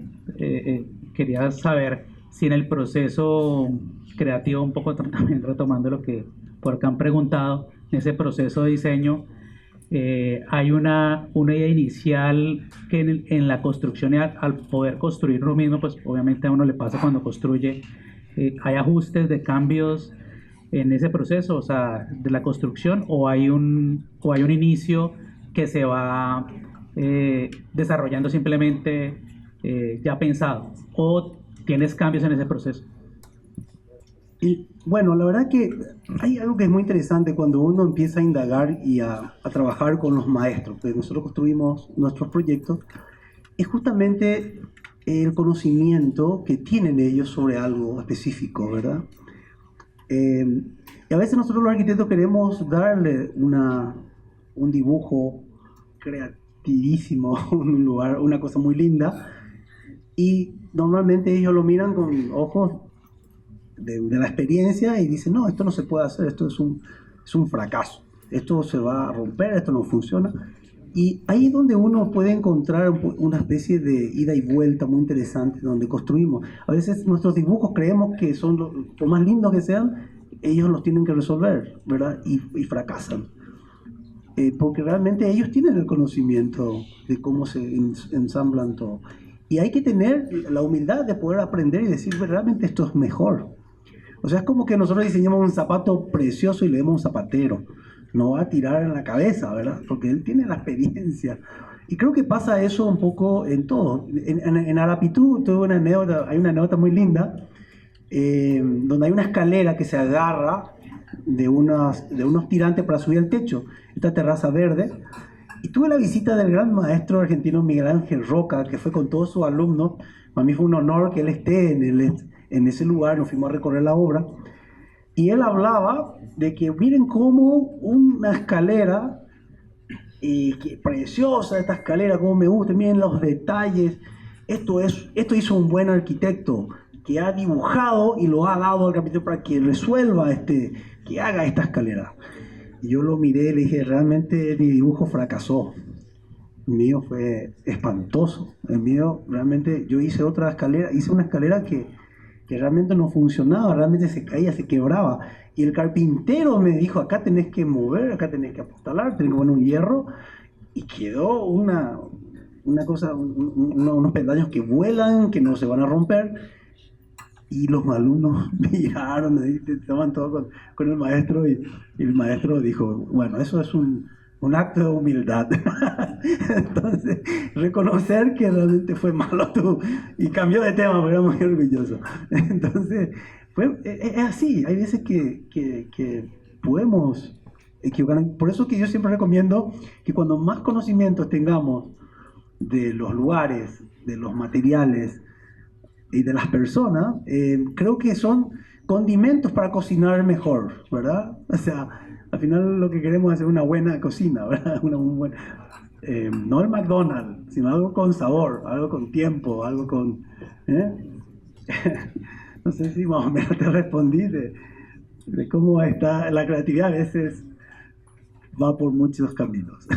quería saber si en el proceso creativo, un poco también retomando lo que por acá han preguntado, en ese proceso de diseño, hay una idea inicial que en la construcción y al poder construir lo mismo, pues obviamente a uno le pasa cuando construye, hay ajustes de cambios en ese proceso, o sea, de la construcción, o hay un inicio que se va desarrollando simplemente ya pensado, o tienes cambios en ese proceso. Y bueno, la verdad que hay algo que es muy interesante cuando uno empieza a indagar y a trabajar con los maestros, que nosotros construimos nuestros proyectos, es justamente el conocimiento que tienen ellos sobre algo específico, ¿verdad? Y a veces nosotros los arquitectos queremos darle un dibujo creativísimo, un lugar, una cosa muy linda, y normalmente ellos lo miran con ojos de la experiencia y dicen, no, esto no se puede hacer, esto es un fracaso, esto se va a romper, esto no funciona. Y ahí es donde uno puede encontrar una especie de ida y vuelta muy interesante donde construimos. A veces nuestros dibujos creemos que son por más lindos que sean, ellos los tienen que resolver, ¿verdad? Y fracasan. Porque realmente ellos tienen el conocimiento de cómo se ensamblan todo. Y hay que tener la humildad de poder aprender y decir, realmente esto es mejor. O sea, es como que nosotros diseñamos un zapato precioso y le demos un zapatero. No va a tirar en la cabeza, ¿verdad? Porque él tiene la experiencia. Y creo que pasa eso un poco en todo. En Arapitú hay una anécdota muy linda, donde hay una escalera que se agarra de unos tirantes para subir al techo, esta terraza verde. Y tuve la visita del gran maestro argentino Miguel Ángel Roca, que fue con todos sus alumnos. Para mí fue un honor que él esté en ese lugar, nos fuimos a recorrer la obra. Y él hablaba de que miren cómo una escalera, que preciosa esta escalera, cómo me gusta, miren los detalles. Esto hizo un buen arquitecto que ha dibujado y lo ha dado al carpintero para que resuelva, que haga esta escalera. Y yo lo miré y le dije, realmente mi dibujo fracasó. El mío fue espantoso. El mío, realmente, yo hice una escalera que realmente no funcionaba, realmente se caía, se quebraba. Y el carpintero me dijo, acá tenés que mover, acá tenés que apostalar, tenés que poner un hierro. Y quedó una cosa, unos peldaños que vuelan, que no se van a romper. Y los alumnos miraron, estaban todos con el maestro, y el maestro dijo, bueno, eso es un acto de humildad. Entonces, reconocer que realmente fue malo tú, y cambió de tema, pero era muy orgulloso. Entonces, es así, hay veces que podemos equivocar. Por eso que yo siempre recomiendo que cuando más conocimientos tengamos de los lugares, de los materiales, y de las personas, creo que son condimentos para cocinar mejor, ¿verdad? O sea, al final lo que queremos es hacer una buena cocina, ¿verdad? No el McDonald's, sino algo con sabor, algo con tiempo, algo con... No sé si más o menos te respondí de cómo está la creatividad, a veces va por muchos caminos.